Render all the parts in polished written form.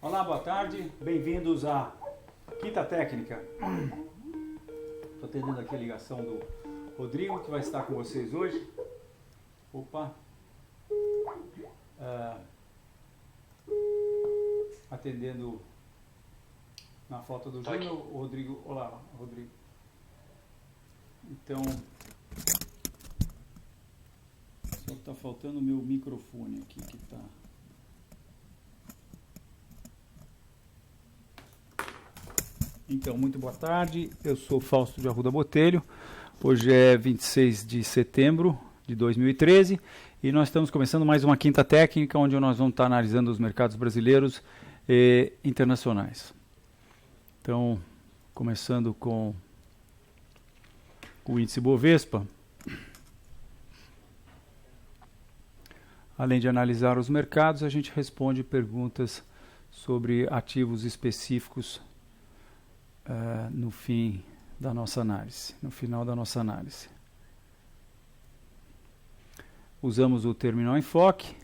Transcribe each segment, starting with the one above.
Olá, boa tarde, bem-vindos à Quinta Técnica. Estou atendendo aqui a ligação do Rodrigo, que vai estar com vocês hoje. Opa! Atendendo na falta do Júnior, o Rodrigo. Olá, Rodrigo. Então, só está faltando o meu microfone aqui que está. Então, muito boa tarde, eu sou Fausto de Arruda Botelho, hoje é 26 de setembro de 2013 e nós estamos começando mais uma Quinta Técnica, onde nós vamos estar analisando os mercados brasileiros e internacionais. Então, começando com o índice Bovespa, além de analisar os mercados, a gente responde perguntas sobre ativos específicos no fim da nossa análise, no final da nossa análise. Usamos o terminal Enfoque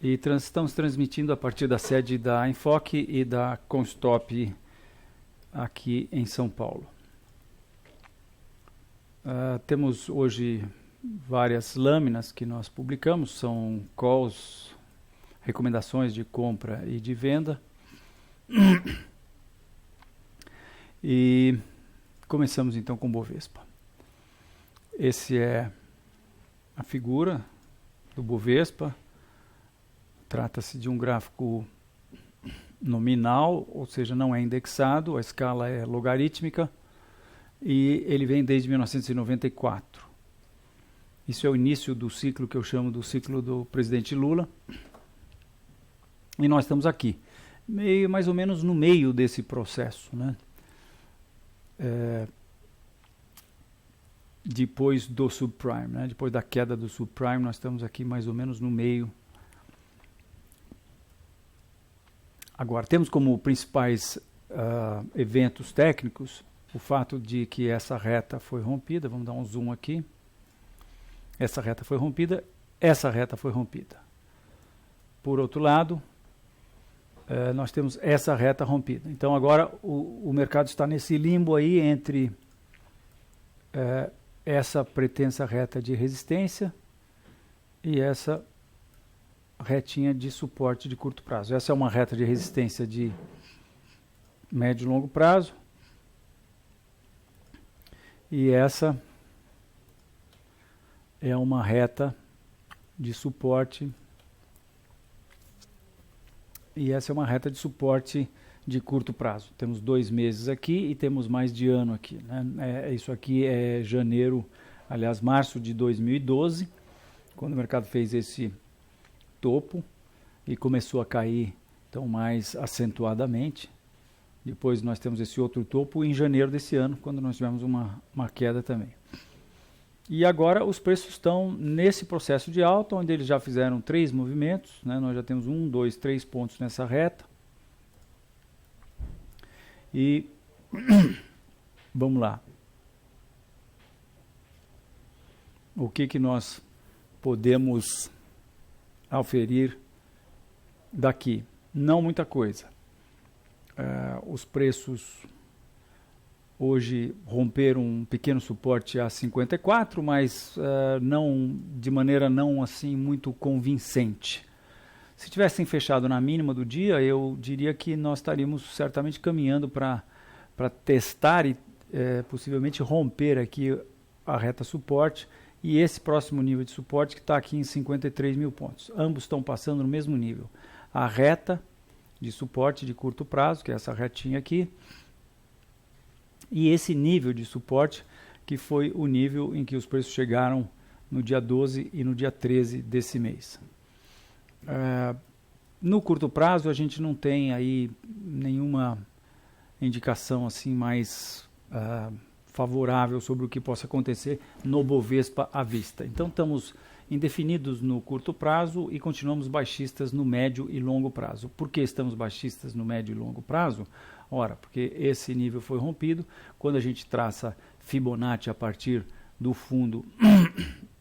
e estamos transmitindo a partir da sede da Enfoque e da Constop aqui em São Paulo. Temos hoje várias lâminas que nós publicamos, são calls, recomendações de compra e de venda. E começamos então com o Bovespa. Esse é a figura do Bovespa. Trata-se de um gráfico nominal, ou seja, não é indexado, a escala é logarítmica e ele vem desde 1994. Isso é o início do ciclo que eu chamo do ciclo do presidente Lula. E nós estamos aqui, mais ou menos no meio desse processo, né? Depois do subprime, né? Depois da queda do subprime, nós estamos aqui mais ou menos no meio. Agora, temos como principais eventos técnicos o fato de que essa reta foi rompida. Vamos dar um zoom aqui. Essa reta foi rompida, essa reta foi rompida. Por outro lado, nós temos essa reta rompida. Então agora o mercado está nesse limbo aí entre essa pretensa reta de resistência e essa retinha de suporte de curto prazo. Essa é uma reta de resistência de médio e longo prazo e essa é uma reta de suporte. E essa é uma reta de suporte de curto prazo. Temos 2 meses aqui e temos mais de ano aqui, né? Isso aqui é março de 2012, quando o mercado fez esse topo e começou a cair então mais acentuadamente. Depois nós temos esse outro topo em janeiro desse ano, quando nós tivemos uma queda também. E agora os preços estão nesse processo de alta, onde eles já fizeram 3 movimentos, né? Nós já temos 1, 2, 3 pontos nessa reta. E vamos lá. O que nós podemos aferir daqui? Não muita coisa. Os preços hoje romperam um pequeno suporte a 54, mas não de maneira não assim muito convincente. Se tivessem fechado na mínima do dia, eu diria que nós estaríamos certamente caminhando para testar e possivelmente romper aqui a reta suporte e esse próximo nível de suporte que está aqui em 53 mil pontos. Ambos estão passando no mesmo nível. A reta de suporte de curto prazo, que é essa retinha aqui, e esse nível de suporte, que foi o nível em que os preços chegaram no dia 12 e no dia 13 desse mês. No curto prazo, a gente não tem aí nenhuma indicação assim mais favorável sobre o que possa acontecer no Bovespa à vista. Então, estamos indefinidos no curto prazo e continuamos baixistas no médio e longo prazo. Por que estamos baixistas no médio e longo prazo? Ora, porque esse nível foi rompido. Quando a gente traça Fibonacci a partir do fundo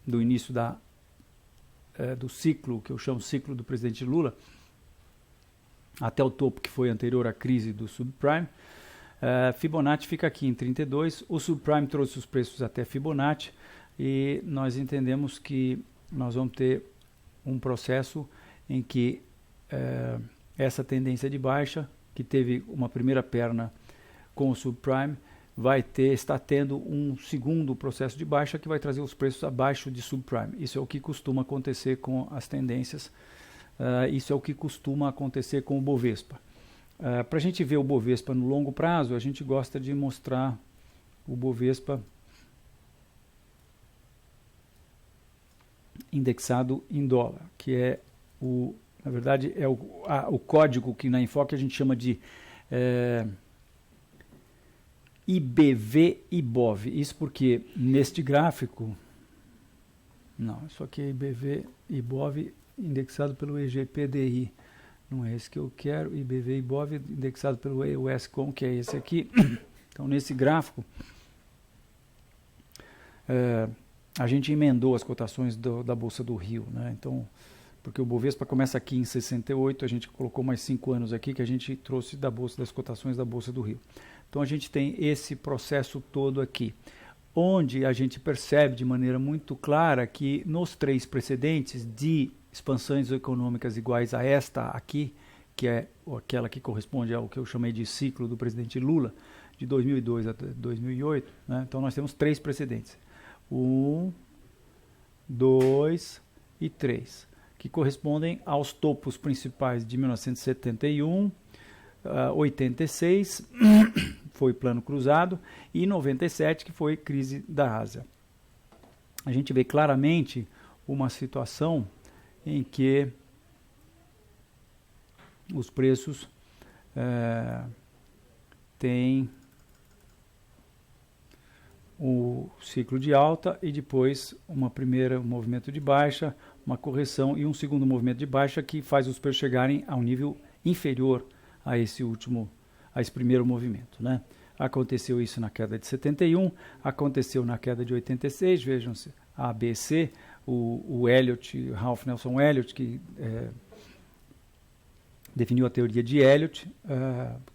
do início do ciclo, que eu chamo ciclo do presidente Lula, até o topo que foi anterior à crise do subprime. Fibonacci fica aqui em 32, o subprime trouxe os preços até Fibonacci e nós entendemos que nós vamos ter um processo em que essa tendência de baixa, que teve uma primeira perna com o subprime, está tendo um segundo processo de baixa que vai trazer os preços abaixo de subprime. Isso é o que costuma acontecer com as tendências, isso é o que costuma acontecer com o Bovespa. Para a gente ver o Bovespa no longo prazo, a gente gosta de mostrar o Bovespa indexado em dólar, que é na verdade, é o código que na Enfoque a gente chama de IBV-IBOV. Isso porque neste gráfico, não, isso aqui é IBV-IBOV indexado pelo EGPDI. Não é esse que eu quero, IBV-IBOV indexado pelo EUSCOM, que é esse aqui. Então, nesse gráfico, a gente emendou as cotações da Bolsa do Rio, né? Então, porque o Bovespa começa aqui em 68, a gente colocou mais 5 anos aqui que a gente trouxe das cotações da Bolsa do Rio. Então, a gente tem esse processo todo aqui, onde a gente percebe de maneira muito clara que nos 3 precedentes de expansões econômicas iguais a esta aqui, que é aquela que corresponde ao que eu chamei de ciclo do presidente Lula, de 2002 até 2008, né? Então nós temos 3 precedentes, 1, 2 e 3, que correspondem aos topos principais de 1971, 86, foi plano cruzado, e 97, que foi crise da Ásia. A gente vê claramente uma situação em que os preços têm o ciclo de alta e depois um movimento de baixa, uma correção e um segundo movimento de baixa que faz os preços chegarem a um nível inferior a esse primeiro movimento, né? Aconteceu isso na queda de 71, aconteceu na queda de 86, vejam-se, a ABC, o Elliott, Ralph Nelson Elliott, que definiu a teoria de Elliott,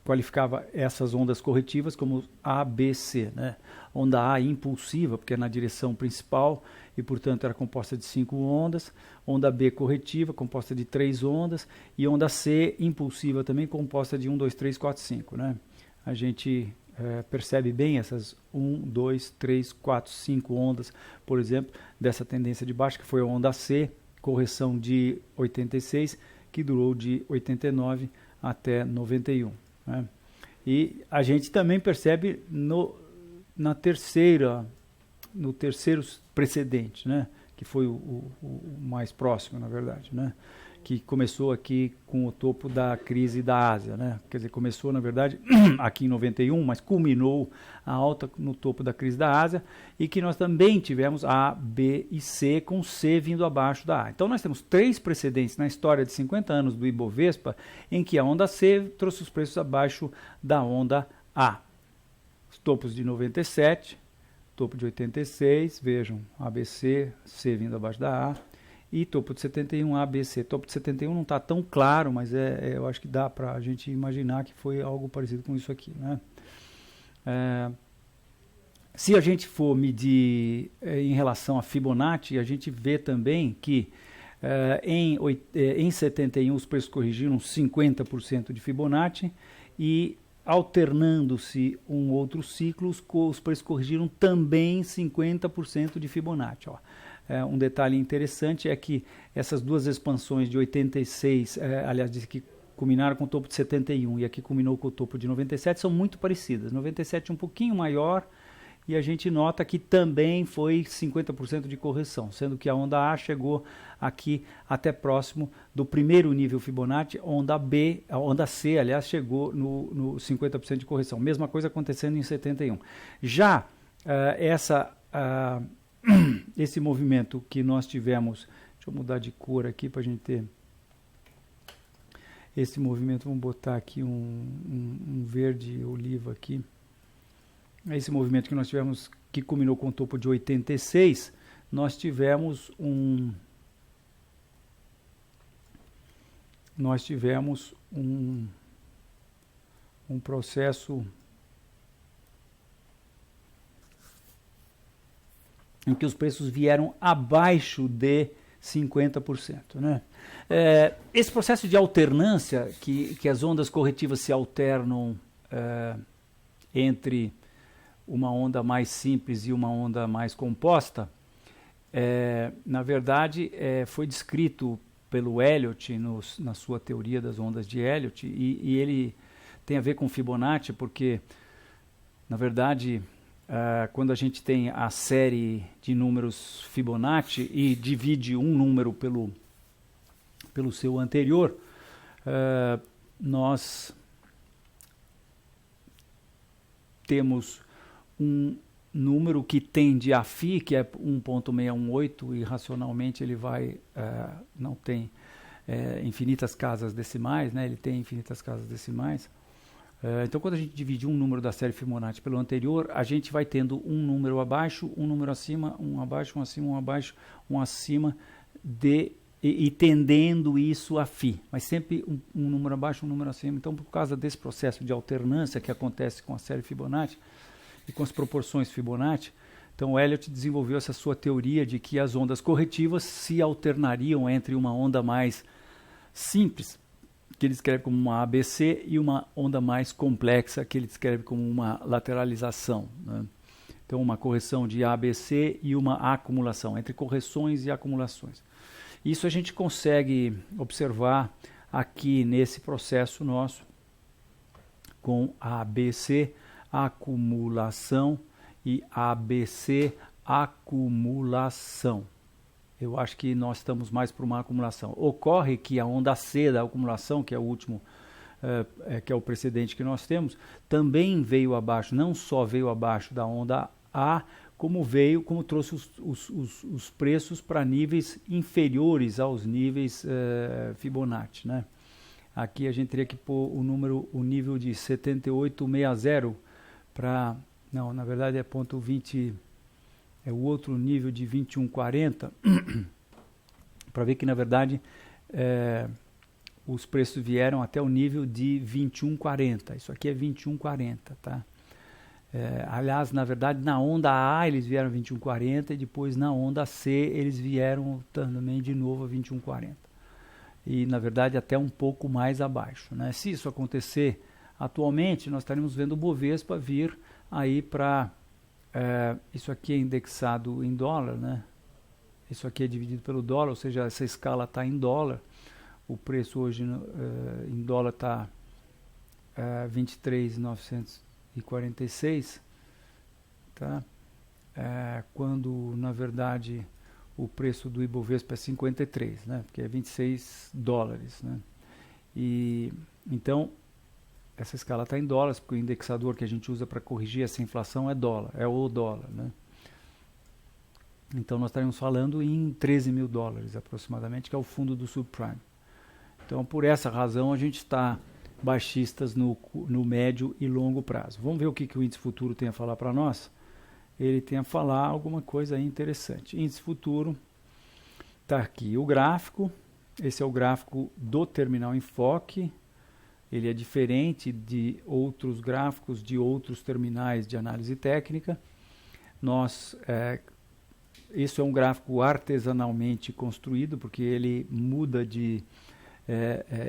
qualificava essas ondas corretivas como ABC, né? Onda A impulsiva, porque é na direção principal e, portanto, era composta de 5 ondas, onda B corretiva, composta de 3 ondas, e onda C impulsiva também, composta de 1, 2, 3, 4, 5, né? A gente percebe bem essas 1, 2, 3, 4, 5 ondas, por exemplo, dessa tendência de baixa, que foi a onda C, correção de 86, que durou de 89 até 91. Né? E a gente também percebe no terceiro precedente, né? Que foi o mais próximo, na verdade, né? Que começou aqui com o topo da crise da Ásia, né? Quer dizer, começou, na verdade, aqui em 91, mas culminou a alta no topo da crise da Ásia, e que nós também tivemos A, B e C, com C vindo abaixo da A. Então, nós temos 3 precedentes na história de 50 anos do Ibovespa, em que a onda C trouxe os preços abaixo da onda A. Os topos de 97, topo de 86, vejam, ABC, C vindo abaixo da A, e topo de 71, ABC. Topo de 71 não está tão claro, mas eu acho que dá para a gente imaginar que foi algo parecido com isso aqui, né? Se a gente for medir em relação a Fibonacci, a gente vê também que em 71 os preços corrigiram 50% de Fibonacci, e alternando-se um outro ciclo, os preços corrigiram também 50% de Fibonacci. Ó. Um detalhe interessante é que essas duas expansões de 86, aliás, que culminaram com o topo de 71 e aqui culminou com o topo de 97, são muito parecidas. 97 um pouquinho maior, e a gente nota que também foi 50% de correção, sendo que a onda A chegou aqui até próximo do primeiro nível Fibonacci, a onda C, aliás, chegou no 50% de correção. Mesma coisa acontecendo em 71. Já esse movimento que nós tivemos, deixa eu mudar de cor aqui para a gente ter esse movimento, vamos botar aqui um verde oliva aqui. Esse movimento que nós tivemos, que culminou com o topo de 86, nós tivemos um processo em que os preços vieram abaixo de 50%. Né? Esse processo de alternância, que as ondas corretivas se alternam entre uma onda mais simples e uma onda mais composta, na verdade foi descrito pelo Elliott na sua teoria das ondas de Elliott, e ele tem a ver com Fibonacci, porque, na verdade, quando a gente tem a série de números Fibonacci e divide um número pelo seu anterior, nós temos um número que tende a φ, que é 1.618, e racionalmente ele vai, não tem infinitas casas decimais, né? Ele tem infinitas casas decimais. Então, quando a gente divide um número da série Fibonacci pelo anterior, a gente vai tendo um número abaixo, um número acima, um abaixo, um acima, um abaixo, um acima, e tendendo isso a φ, mas sempre um número abaixo, um número acima. Então, por causa desse processo de alternância que acontece com a série Fibonacci e com as proporções Fibonacci, então o Elliott desenvolveu essa sua teoria de que as ondas corretivas se alternariam entre uma onda mais simples, que ele descreve como uma ABC, e uma onda mais complexa, que ele descreve como uma lateralização. Né? Então, uma correção de ABC e uma acumulação, entre correções e acumulações. Isso a gente consegue observar aqui nesse processo nosso, com ABC, acumulação, e ABC, acumulação. Eu acho que nós estamos mais para uma acumulação. Ocorre que a onda C da acumulação, que é o último, que é o precedente que nós temos, também veio abaixo, não só veio abaixo da onda A, como trouxe os preços para níveis inferiores aos níveis Fibonacci, né? Aqui a gente teria que pôr o nível de 7860 para... Não, na verdade é ponto 20... É o outro nível de 2140, para ver que, na verdade, os preços vieram até o nível de 2140. Isso aqui é 2140, tá? Aliás, na verdade, na onda A eles vieram 2140 e depois na onda C eles vieram também de novo a 2140. E, na verdade, até um pouco mais abaixo, né? Se isso acontecer atualmente, nós estaremos vendo o Bovespa vir aí para... isso aqui é indexado em dólar, né? Isso aqui é dividido pelo dólar, ou seja, essa escala está em dólar. O preço hoje em dólar está 23.946, tá? Quando, na verdade, o preço do Ibovespa é 53, né? Porque é 26 dólares, né? E, então, essa escala está em dólares, porque o indexador que a gente usa para corrigir essa inflação é dólar, é o dólar, né? Então nós estaremos falando em 13 mil dólares aproximadamente, que é o fundo do subprime. Então, por essa razão, a gente está baixistas no médio e longo prazo. Vamos ver o que o índice futuro tem a falar para nós? Ele tem a falar alguma coisa aí interessante. Índice futuro, está aqui o gráfico, esse é o gráfico do terminal enfoque. Ele é diferente de outros gráficos de outros terminais de análise técnica. Isso é um gráfico artesanalmente construído, porque ele muda de...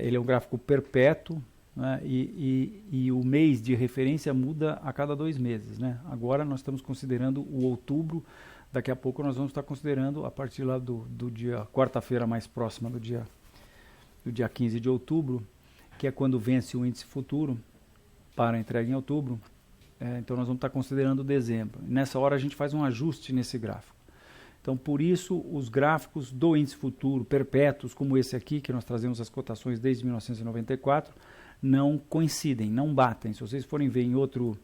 ele é um gráfico perpétuo, né? E o mês de referência muda a cada 2 meses. Né? Agora nós estamos considerando o outubro, daqui a pouco nós vamos estar considerando a partir lá do dia, quarta-feira mais próxima do dia 15 de outubro, que é quando vence o índice futuro para entrega em outubro. Então nós vamos estar considerando dezembro. Nessa hora a gente faz um ajuste nesse gráfico. Então, por isso, os gráficos do índice futuro perpétuos, como esse aqui, que nós trazemos as cotações desde 1994, não coincidem, não batem. Se vocês forem ver em outro...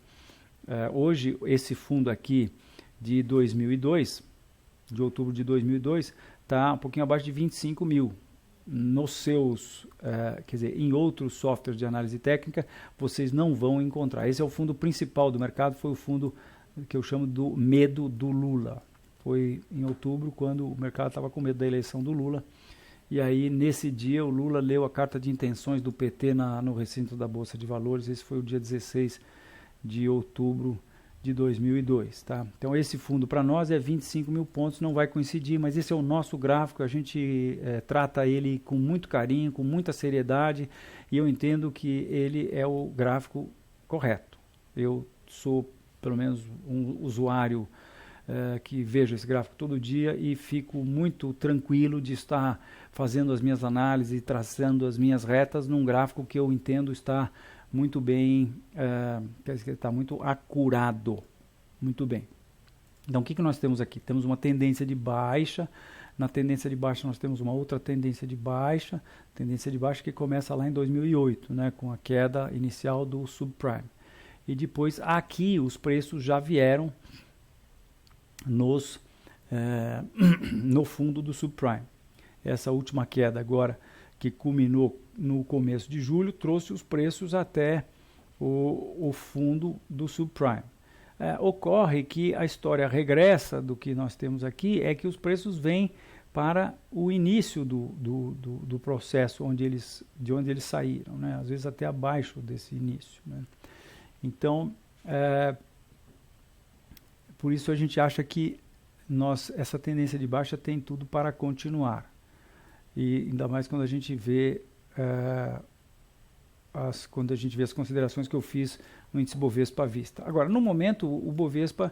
hoje, esse fundo aqui de 2002, de outubro de 2002, está um pouquinho abaixo de 25 mil. Nos seus, quer dizer, em outros softwares de análise técnica, vocês não vão encontrar. Esse é o fundo principal do mercado, foi o fundo que eu chamo do medo do Lula. Foi em outubro, quando o mercado estava com medo da eleição do Lula, E aí, nesse dia, o Lula leu a carta de intenções do PT no recinto da Bolsa de Valores. Esse foi o dia 16 de outubro de 2002. Tá? Então, esse fundo para nós é 25 mil pontos, não vai coincidir, mas esse é o nosso gráfico. A gente trata ele com muito carinho, com muita seriedade, e eu entendo que ele é o gráfico correto. Eu sou, pelo menos, um usuário que vejo esse gráfico todo dia e fico muito tranquilo de estar fazendo as minhas análises e traçando as minhas retas num gráfico que eu entendo está muito bem, está muito acurado, muito bem. Então, o que nós temos aqui? Temos uma tendência de baixa. Na tendência de baixa nós temos uma outra tendência de baixa que começa lá em 2008, né, com a queda inicial do subprime. E depois aqui os preços já vieram no fundo do subprime. Essa última queda agora, que culminou no começo de julho, trouxe os preços até o fundo do subprime. Ocorre que a história regressa do que nós temos aqui, é que os preços vêm para o início do processo de onde eles saíram, né? Às vezes até abaixo desse início, né? Então, por isso a gente acha que essa tendência de baixa tem tudo para continuar. E ainda mais quando a gente vê as considerações que eu fiz no índice Bovespa à vista. Agora, no momento, o Bovespa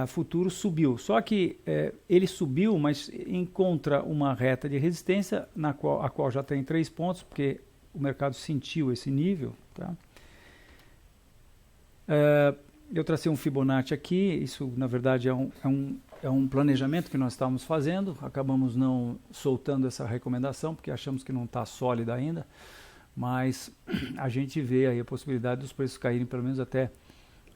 futuro subiu. Só que ele subiu, mas encontra uma reta de resistência, a qual já tem 3 pontos, porque o mercado sentiu esse nível. Tá? Eu tracei um Fibonacci aqui. Isso, na verdade, é um planejamento que nós estávamos fazendo. Acabamos não soltando essa recomendação, porque achamos que não está sólida ainda. Mas a gente vê aí a possibilidade dos preços caírem pelo menos até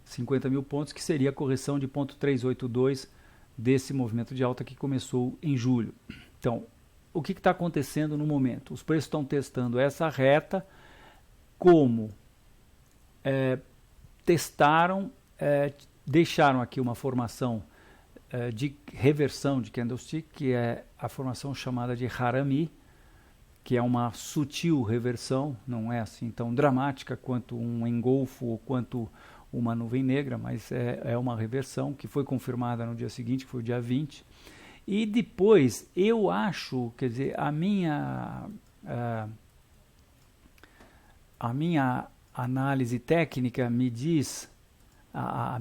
50 mil pontos, que seria a correção de 0,382 desse movimento de alta que começou em julho. Então, o que está acontecendo no momento? Os preços estão testando essa reta, deixaram aqui uma formação de reversão de candlestick, que é a formação chamada de Harami, que é uma sutil reversão, não é assim tão dramática quanto um engolfo ou quanto uma nuvem negra, mas é uma reversão que foi confirmada no dia seguinte, que foi o dia 20. E depois, eu acho, quer dizer, a minha análise técnica me diz, a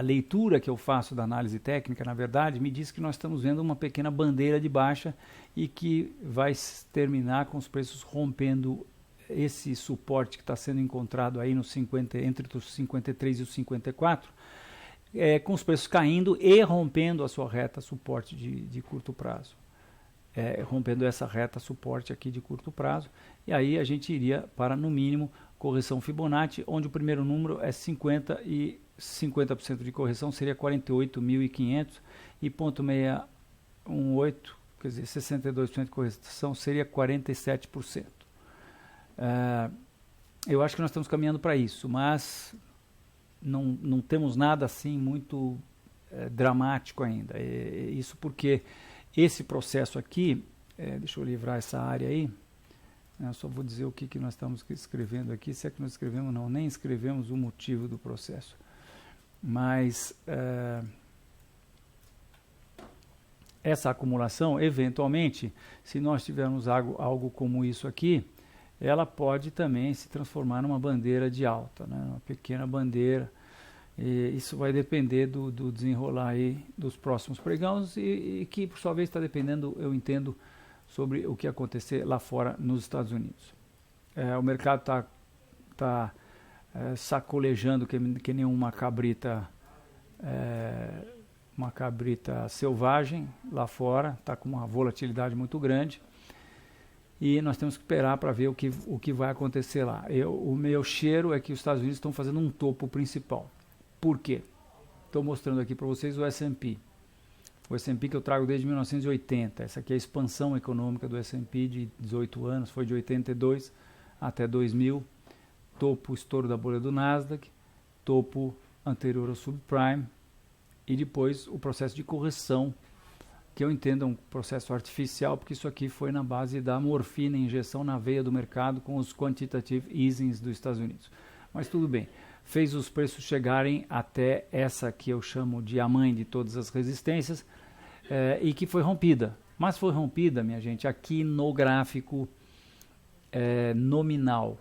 leitura que eu faço da análise técnica, na verdade, me diz que nós estamos vendo uma pequena bandeira de baixa e que vai terminar com os preços rompendo esse suporte que está sendo encontrado aí no entre os 53 e os 54, com os preços caindo e rompendo a sua reta suporte de curto prazo. Rompendo essa reta suporte aqui de curto prazo, e aí a gente iria para, no mínimo, correção Fibonacci, onde o primeiro número é 50 e 50% de correção seria 48.500 e 0,618, quer dizer, 62% de correção seria 47%. Eu acho que nós estamos caminhando para isso, mas não temos nada assim muito dramático ainda. Isso porque esse processo aqui, deixa eu livrar essa área aí, eu só vou dizer o que nós estamos escrevendo aqui, se é que nós escrevemos, não, nem escrevemos o motivo do processo. Mas essa acumulação, eventualmente, se nós tivermos algo como isso aqui, ela pode também se transformar numa bandeira de alta, né? Uma pequena bandeira. E isso vai depender do desenrolar aí dos próximos pregões e que, por sua vez, está dependendo, eu entendo, sobre o que acontecer lá fora nos Estados Unidos. O mercado está sacolejando que nem uma cabrita selvagem lá fora, está com uma volatilidade muito grande. E nós temos que esperar para ver o que vai acontecer lá. O meu cheiro é que os Estados Unidos estão fazendo um topo principal. Por quê? Estou mostrando aqui para vocês o S&P. O S&P que eu trago desde 1980. Essa aqui é a expansão econômica do S&P de 18 anos. Foi de 82 até 2000. Topo, estouro da bolha do Nasdaq. Topo anterior ao subprime. E depois o processo de correção que eu entendo um processo artificial, porque isso aqui foi na base da morfina, injeção na veia do mercado com os quantitative easings dos Estados Unidos. Mas tudo bem, fez os preços chegarem até essa que eu chamo de a mãe de todas as resistências, e que foi rompida. Mas foi rompida, minha gente, aqui no gráfico nominal,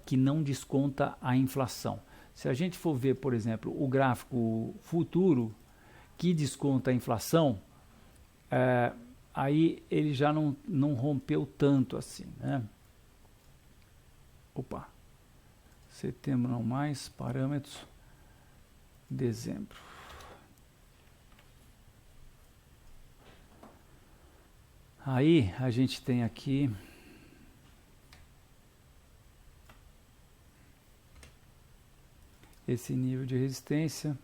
que não desconta a inflação. Se a gente for ver, por exemplo, o gráfico futuro, que desconta a inflação, aí ele já não rompeu tanto assim, né? Opa, setembro não mais, parâmetros, dezembro. Aí a gente tem aqui esse nível de resistência.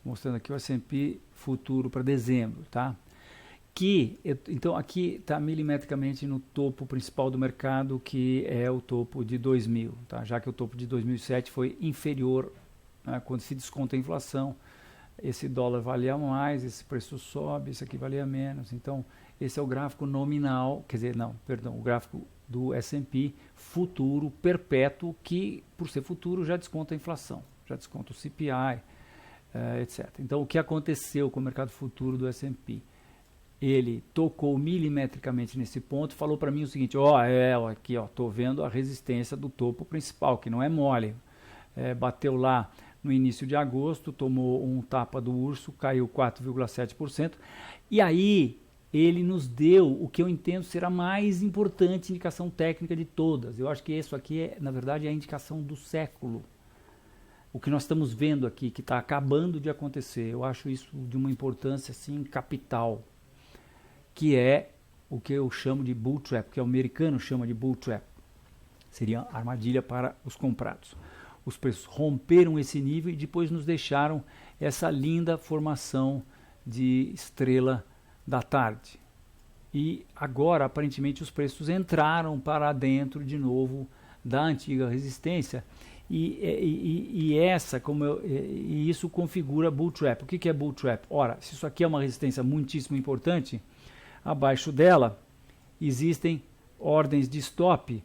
Mostrando aqui o S&P futuro para dezembro, tá? Então aqui está milimetricamente no topo principal do mercado, que é o topo de 2000, tá? Já que o topo de 2007 foi inferior, né? Quando se desconta a inflação, esse dólar valia mais, esse preço sobe, esse aqui valia menos. Então esse é o gráfico nominal, quer dizer, não, perdão, o gráfico do S&P futuro perpétuo, que por ser futuro já desconta a inflação, já desconta o CPI, etc. Então, o que aconteceu com o mercado futuro do S&P? Ele tocou milimetricamente nesse ponto e falou para mim o seguinte: aqui, estou vendo a resistência do topo principal, que não é mole. Bateu lá no início de agosto, tomou um tapa do urso, caiu 4,7%. E aí, ele nos deu o que eu entendo ser a mais importante indicação técnica de todas. Eu acho que isso aqui, na verdade, é a indicação do século. O que nós estamos vendo aqui, que está acabando de acontecer, eu acho isso de uma importância assim, capital, que é o que eu chamo de bull trap, que o americano chama de bull trap. Seria armadilha para os comprados. Os preços romperam esse nível e depois nos deixaram essa linda formação de estrela da tarde. E agora, aparentemente, os preços entraram para dentro de novo da antiga resistência. E isso configura bull trap. O que é bull trap? Ora, se isso aqui é uma resistência muitíssimo importante, abaixo dela existem ordens de stop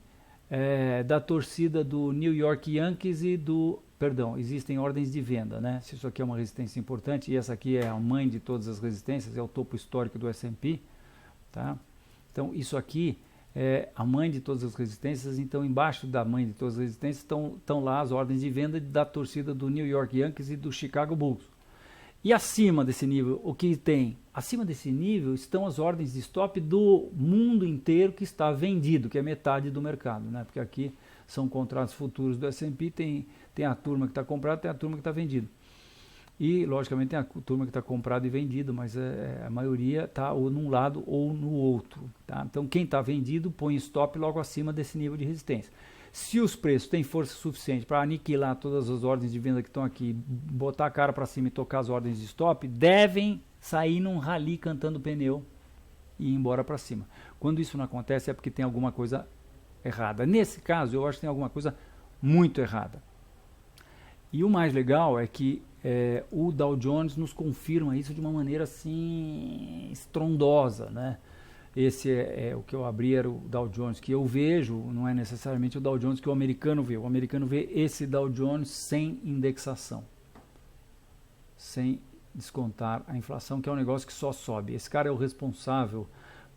da torcida do New York Yankees existem ordens de venda, né? Se isso aqui é uma resistência importante, e essa aqui é a mãe de todas as resistências, é o topo histórico do S&P, tá? Então isso aqui a mãe de todas as resistências. Então embaixo da mãe de todas as resistências estão lá as ordens de venda da torcida do New York Yankees e do Chicago Bulls. E acima desse nível, o que tem? Acima desse nível estão as ordens de stop do mundo inteiro que está vendido, que é metade do mercado, né? Porque aqui são contratos futuros do S&P, tem a turma que está comprada, tem a turma que está vendida. E, logicamente, tem a turma que está comprada e vendido, mas a maioria está ou num lado ou no outro, tá? Então, quem está vendido põe stop logo acima desse nível de resistência. Se os preços têm força suficiente para aniquilar todas as ordens de venda que estão aqui, botar a cara para cima e tocar as ordens de stop, devem sair num rally cantando pneu e ir embora para cima. Quando isso não acontece é porque tem alguma coisa errada. Nesse caso, eu acho que tem alguma coisa muito errada. E o mais legal é que o Dow Jones nos confirma isso de uma maneira assim estrondosa, né? Esse é o que eu abri, era o Dow Jones que eu vejo, não é necessariamente o Dow Jones que o americano vê. O americano vê esse Dow Jones sem indexação, sem descontar a inflação, que é um negócio que só sobe. Esse cara é o responsável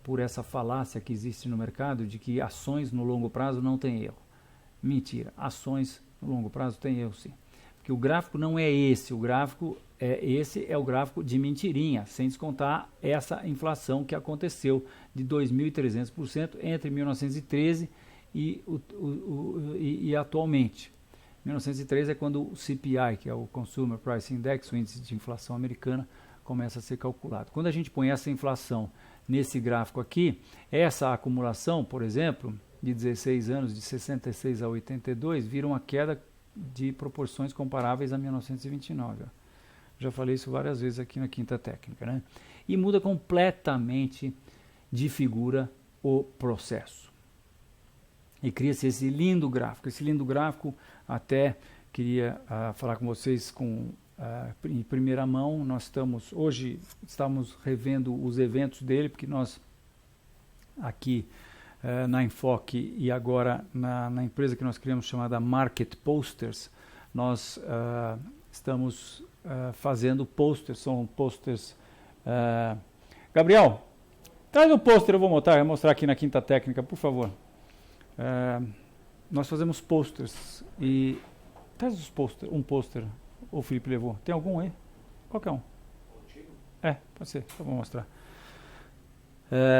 por essa falácia que existe no mercado de que ações no longo prazo não tem erro. Mentira, ações no longo prazo tem erro sim. Porque o gráfico não é esse, esse é o gráfico de mentirinha, sem descontar essa inflação que aconteceu de 2.300% entre 1913 e atualmente. 1913 é quando o CPI, que é o Consumer Price Index, o índice de inflação americana, começa a ser calculado. Quando a gente põe essa inflação nesse gráfico aqui, essa acumulação, por exemplo, de 16 anos, de 66 a 82, vira uma queda de proporções comparáveis a 1929. Ó. Já falei isso várias vezes aqui na Quinta Técnica, né? E muda completamente de figura o processo. E cria-se esse lindo gráfico. Esse lindo gráfico, até queria falar com vocês com em primeira mão. Hoje estamos revendo os eventos dele, porque nós aqui na Enfoque e agora na empresa que nós criamos chamada Market Posters, nós estamos fazendo posters, são posters. Gabriel, traz o pôster, eu vou mostrar aqui na Quinta Técnica, por favor. Nós fazemos posters e traz um pôster. O Felipe levou. Tem algum aí? Qualquer um. Pode ser. Eu vou mostrar.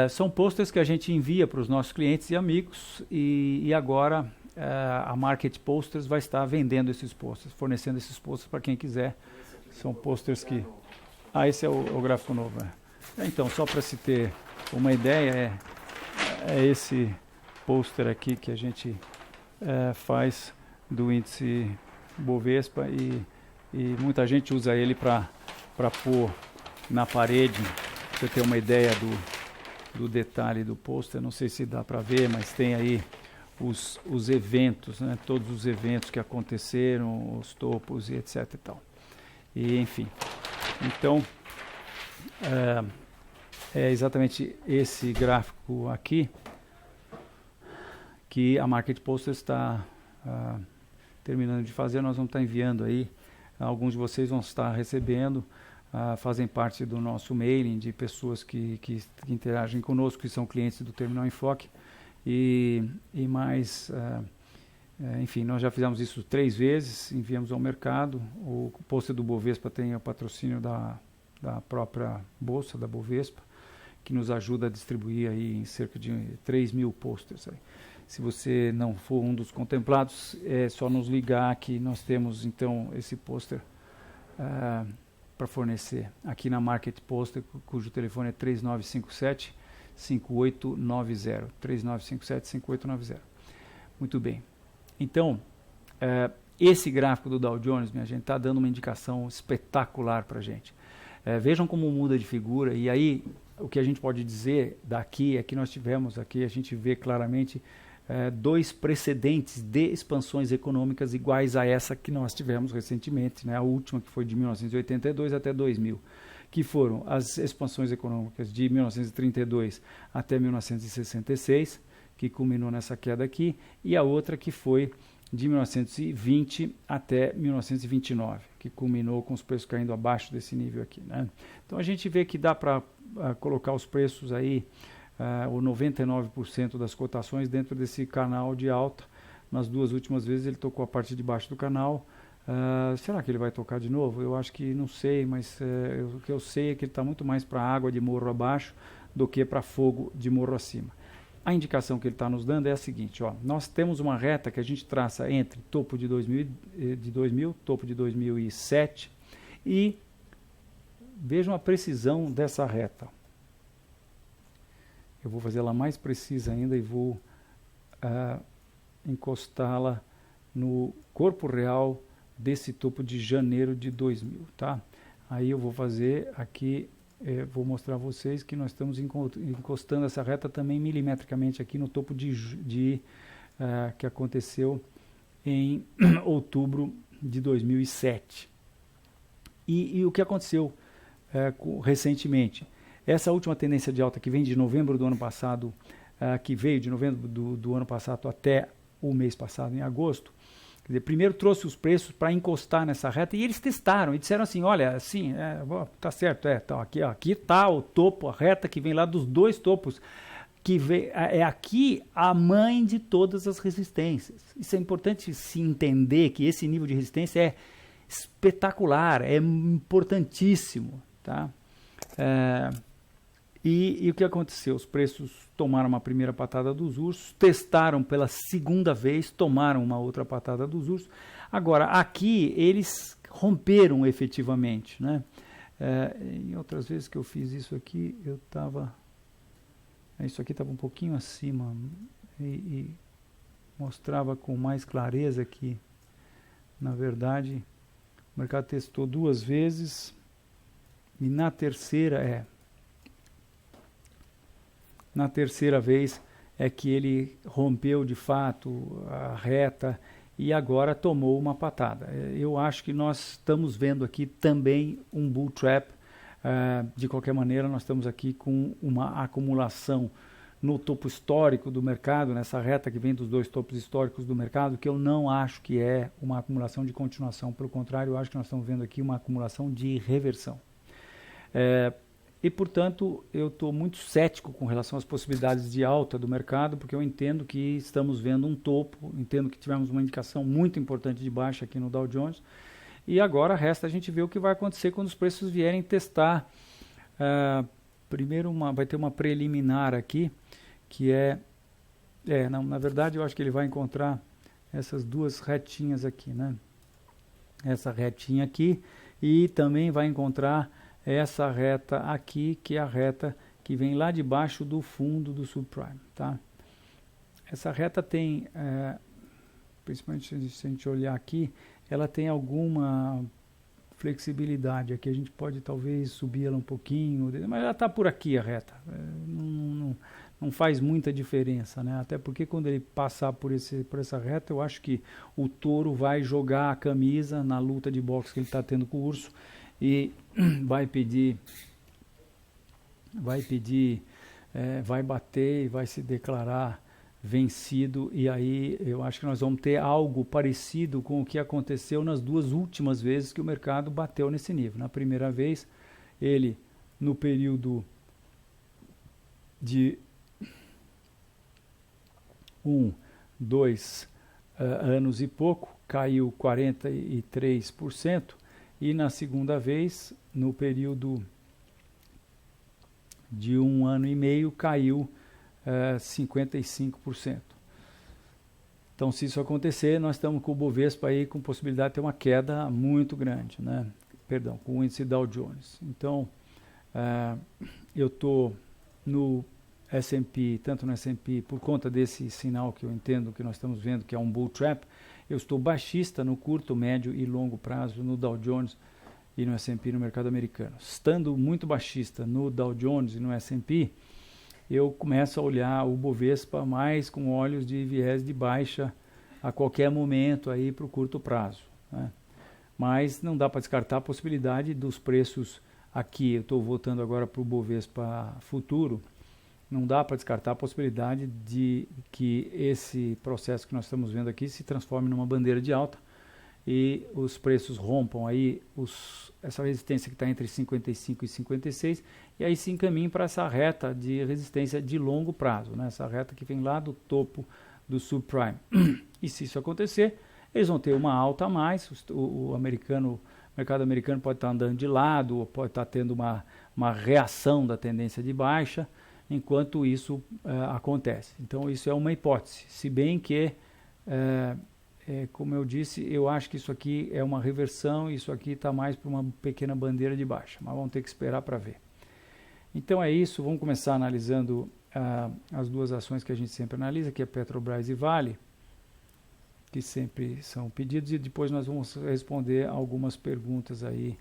São posters que a gente envia para os nossos clientes e amigos e agora a Market Posters vai estar vendendo esses posters, fornecendo esses posters para quem quiser. São posters que... esse é o gráfico novo. Então, só para se ter uma ideia, é esse pôster aqui que a gente faz do índice Bovespa e muita gente usa ele para pôr na parede. Pra você ter uma ideia do detalhe do pôster, não sei se dá para ver, mas tem aí os eventos, né? Todos os eventos que aconteceram, os topos e etc e tal. E enfim, então é exatamente esse gráfico aqui que a Market Posters está terminando de fazer. Nós vamos estar enviando aí, alguns de vocês vão estar recebendo, fazem parte do nosso mailing de pessoas que interagem conosco, que são clientes do Terminal Enfoque e mais, enfim, nós já fizemos isso 3 vezes, enviamos ao mercado. O pôster do Bovespa tem o patrocínio da própria Bolsa, da Bovespa, que nos ajuda a distribuir aí em cerca de 3.000 posters aí. Se você não for um dos contemplados, é só nos ligar que nós temos então esse pôster para fornecer aqui na Market Poster, cujo telefone é 3957-5890. 3957-5890. Muito bem. Então, esse gráfico do Dow Jones, minha gente, está dando uma indicação espetacular para a gente. Vejam como muda de figura, e aí o que a gente pode dizer daqui é que nós tivemos aqui, a gente vê claramente 2 precedentes de expansões econômicas iguais a essa que nós tivemos recentemente, né? A última, que foi de 1982 até 2000, que foram as expansões econômicas de 1932 até 1966, que culminou nessa queda aqui, e a outra que foi de 1920 até 1929, que culminou com os preços caindo abaixo desse nível aqui, né? Então a gente vê que dá para colocar os preços aí, o 99% das cotações dentro desse canal de alta. Nas 2 últimas vezes ele tocou a parte de baixo do canal. Será que ele vai tocar de novo? Eu acho que não sei, mas o que eu sei é que ele está muito mais para água de morro abaixo do que para fogo de morro acima. A indicação que ele está nos dando é a seguinte: nós temos uma reta que a gente traça entre topo de 2000, topo de 2007, e vejam a precisão dessa reta. Eu vou fazer ela mais precisa ainda e vou encostá-la no corpo real desse topo de janeiro de 2000, tá? Aí eu vou fazer aqui, vou mostrar a vocês que nós estamos encostando essa reta também milimetricamente aqui no topo que aconteceu em outubro de 2007. E o que aconteceu recentemente? Essa última tendência de alta que vem de novembro do ano passado, que veio de novembro do ano passado até o mês passado, em agosto, quer dizer, primeiro trouxe os preços para encostar nessa reta e eles testaram e disseram assim: olha, assim, tá certo, então aqui está o topo, a reta que vem lá dos 2 topos, que vem, é aqui a mãe de todas as resistências. Isso é importante se entender, que esse nível de resistência é espetacular, é importantíssimo, tá? E o que aconteceu? Os preços tomaram uma primeira patada dos ursos, testaram pela segunda vez, tomaram uma outra patada dos ursos. Agora, aqui eles romperam efetivamente, né? Em outras vezes que eu fiz isso aqui, eu estava... Isso aqui estava um pouquinho acima e mostrava com mais clareza que, na verdade, o mercado testou 2 vezes e na terceira vez é que ele rompeu de fato a reta e agora tomou uma patada. Eu acho que nós estamos vendo aqui também um bull trap. De qualquer maneira, nós estamos aqui com uma acumulação no topo histórico do mercado, nessa reta que vem dos dois topos históricos do mercado, que eu não acho que é uma acumulação de continuação. Pelo contrário, eu acho que nós estamos vendo aqui uma acumulação de reversão. E, portanto, eu estou muito cético com relação às possibilidades de alta do mercado, porque eu entendo que estamos vendo um topo, entendo que tivemos uma indicação muito importante de baixa aqui no Dow Jones, e agora resta a gente ver o que vai acontecer quando os preços vierem testar. Primeiro vai ter uma preliminar aqui, que na verdade eu acho que ele vai encontrar essas duas retinhas aqui, né? Essa retinha aqui, e também vai encontrar essa reta aqui, que é a reta que vem lá de baixo do fundo do subprime, tá? Essa reta tem, principalmente se a gente olhar aqui, ela tem alguma flexibilidade. Aqui a gente pode talvez subir ela um pouquinho, mas ela está por aqui a reta. Não faz muita diferença, né? Até porque quando ele passar por essa reta, eu acho que o touro vai jogar a camisa na luta de boxe que ele está tendo com o urso e vai bater e vai se declarar vencido, e aí eu acho que nós vamos ter algo parecido com o que aconteceu nas duas últimas vezes que o mercado bateu nesse nível. Na primeira vez, ele, no período de 2 anos e pouco, caiu 43%, e na segunda vez, no período de 1 ano e meio, caiu 55%. Então, se isso acontecer, nós estamos com o Bovespa aí com possibilidade de ter uma queda muito grande, né? Perdão, com o índice Dow Jones. Então, eu estou no S&P, tanto no S&P, por conta desse sinal que eu entendo que nós estamos vendo, que é um bull trap, eu estou baixista no curto, médio e longo prazo no Dow Jones e no S&P no mercado americano. Estando muito baixista no Dow Jones e no S&P, eu começo a olhar o Bovespa mais com olhos de viés de baixa a qualquer momento aí para o curto prazo, né? Mas não dá para descartar a possibilidade dos preços aqui. Eu estou voltando agora para o Bovespa futuro. Não dá para descartar a possibilidade de que esse processo que nós estamos vendo aqui se transforme numa bandeira de alta e os preços rompam aí essa resistência que está entre 55 e 56, e aí se encaminhem para essa reta de resistência de longo prazo, né? Essa reta que vem lá do topo do subprime. E se isso acontecer, eles vão ter uma alta a mais. O mercado americano pode estar andando de lado, ou pode estar tendo uma reação da tendência de baixa, enquanto isso acontece. Então isso é uma hipótese, se bem que como eu disse, eu acho que isso aqui é uma reversão, isso aqui está mais para uma pequena bandeira de baixa, mas vamos ter que esperar para ver. Então é isso, vamos começar analisando as duas ações que a gente sempre analisa, que é Petrobras e Vale, que sempre são pedidos, e depois nós vamos responder algumas perguntas aí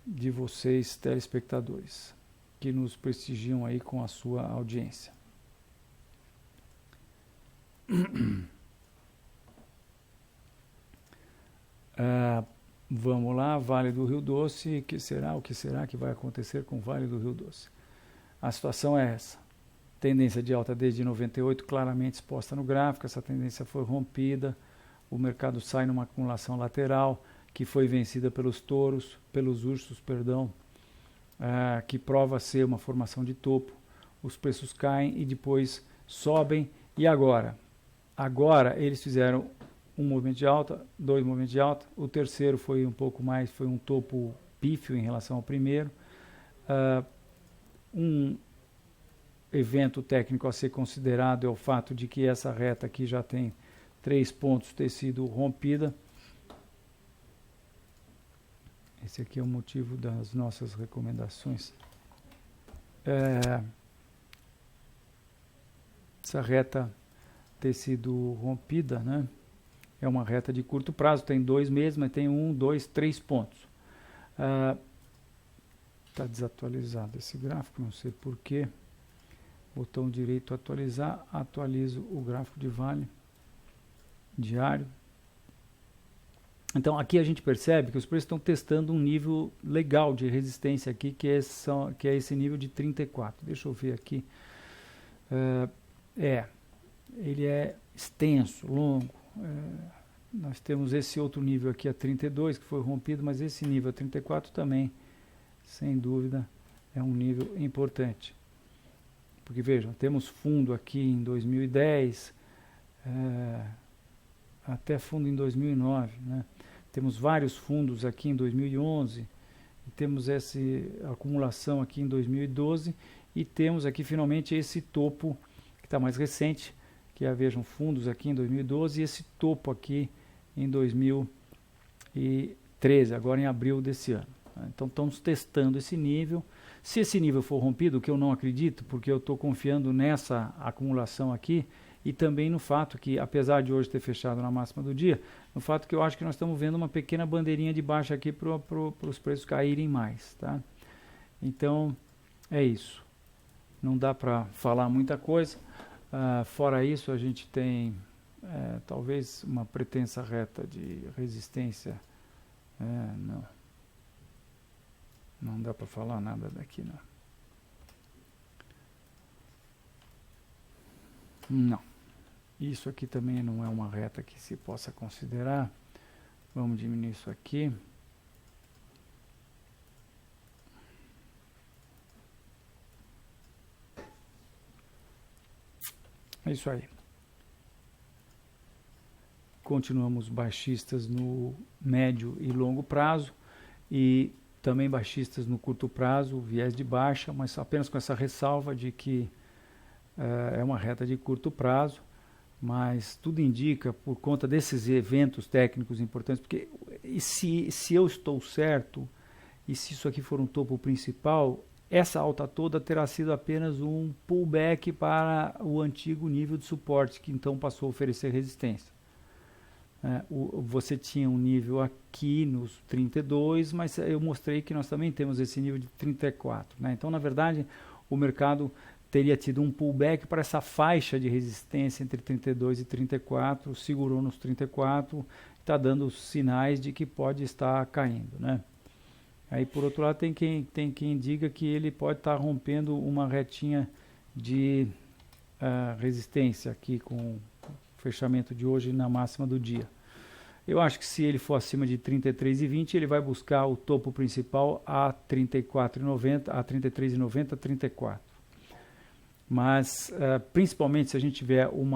de vocês, telespectadores, que nos prestigiam aí com a sua audiência. Vamos lá, Vale do Rio Doce, o que será que vai acontecer com o Vale do Rio Doce? A situação é essa, tendência de alta desde 98 claramente exposta no gráfico, essa tendência foi rompida, o mercado sai numa acumulação lateral, que foi vencida pelos ursos, que prova ser uma formação de topo, os preços caem e depois sobem, e agora? Agora eles fizeram um movimento de alta, 2 movimentos de alta, o terceiro foi um pouco mais, foi um topo pífio em relação ao primeiro. Um evento técnico a ser considerado é o fato de que essa reta aqui já tem 3 pontos ter sido rompida. Esse aqui é o motivo das nossas recomendações. Essa reta ter sido rompida, né? É uma reta de curto prazo, tem 2 meses, mas tem 1, 2, 3 pontos. Está desatualizado esse gráfico, não sei porquê. Botão direito atualizar, atualizo o gráfico de Vale diário. Então aqui a gente percebe que os preços estão testando um nível legal de resistência aqui, que é esse nível de 34. Deixa eu ver aqui. Ele é extenso, longo. Nós temos esse outro nível aqui a 32 que foi rompido, mas esse nível a 34 também, sem dúvida, é um nível importante. Porque vejam, temos fundo aqui em 2010, até fundo em 2009, né? Temos vários fundos aqui em 2011, e temos essa acumulação aqui em 2012, e temos aqui finalmente esse topo que está mais recente, que é, vejam, fundos aqui em 2012 e esse topo aqui em 2013, agora em abril desse ano. Então estamos testando esse nível. Se esse nível for rompido, o que eu não acredito, porque eu estou confiando nessa acumulação aqui, e também no fato que, apesar de hoje ter fechado na máxima do dia, no fato que eu acho que nós estamos vendo uma pequena bandeirinha de baixa aqui para os preços caírem mais, tá? Então, é isso. Não dá para falar muita coisa. Fora isso, a gente tem talvez uma pretensa reta de resistência. Não dá para falar nada daqui, não. Não. Isso aqui também não é uma reta que se possa considerar. Vamos diminuir isso aqui. É isso aí. Continuamos baixistas no médio e longo prazo e também baixistas no curto prazo, viés de baixa, mas apenas com essa ressalva de que é uma reta de curto prazo, mas tudo indica, por conta desses eventos técnicos importantes, porque se eu estou certo, e se isso aqui for um topo principal, essa alta toda terá sido apenas um pullback para o antigo nível de suporte, que então passou a oferecer resistência. Você tinha um nível aqui nos 32, mas eu mostrei que nós também temos esse nível de 34. Né? Então, na verdade, o mercado teria tido um pullback para essa faixa de resistência entre 32 e 34, segurou nos 34, está dando sinais de que pode estar caindo. Né? Aí, por outro lado, tem quem diga que ele pode estar rompendo uma retinha de resistência aqui com o fechamento de hoje na máxima do dia. Eu acho que se ele for acima de 33,20, ele vai buscar o topo principal a 34,90, a 33,90, 34. Mas, principalmente se a gente tiver um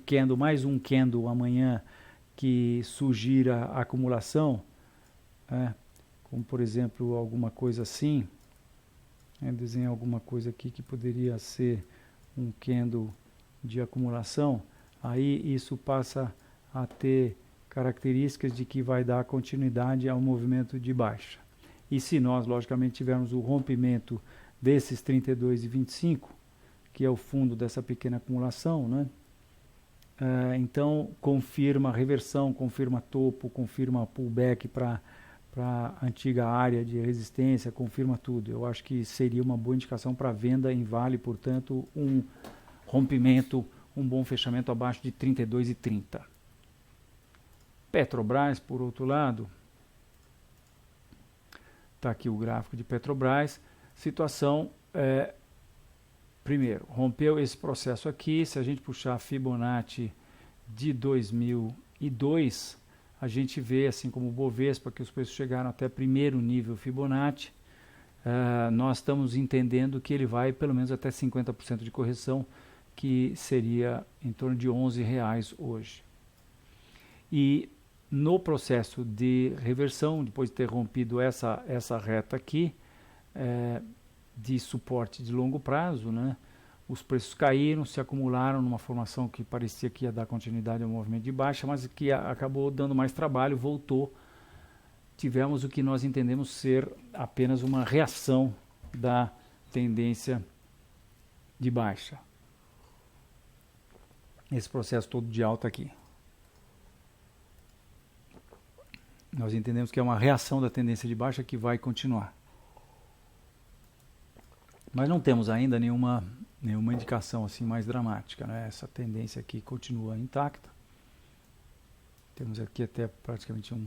candle, mais um candle amanhã que sugira a acumulação, como por exemplo alguma coisa assim, desenhar alguma coisa aqui que poderia ser um candle de acumulação, aí isso passa a ter características de que vai dar continuidade ao movimento de baixa. E se nós, logicamente, tivermos o rompimento desses 32,25, que é o fundo dessa pequena acumulação, né? Então confirma reversão, confirma topo, confirma pullback para a antiga área de resistência, confirma tudo. Eu acho que seria uma boa indicação para venda em Vale, portanto, um rompimento, um bom fechamento abaixo de 32,30. Petrobras, por outro lado, está aqui o gráfico de Petrobras. Situação, primeiro, rompeu esse processo aqui. Se a gente puxar a Fibonacci de 2002, a gente vê, assim como o Bovespa, que os preços chegaram até primeiro nível Fibonacci. Nós estamos entendendo que ele vai pelo menos até 50% de correção, que seria em torno de R$11 hoje. E no processo de reversão, depois de ter rompido essa reta aqui, de suporte de longo prazo, né, os preços caíram, se acumularam numa formação que parecia que ia dar continuidade ao movimento de baixa, mas que acabou dando mais trabalho, voltou. Tivemos o que nós entendemos ser apenas uma reação da tendência de baixa. Esse processo todo de alta aqui. Nós entendemos que é uma reação da tendência de baixa que vai continuar. Mas não temos ainda nenhuma indicação assim mais dramática, né? Essa tendência aqui continua intacta. Temos aqui até praticamente um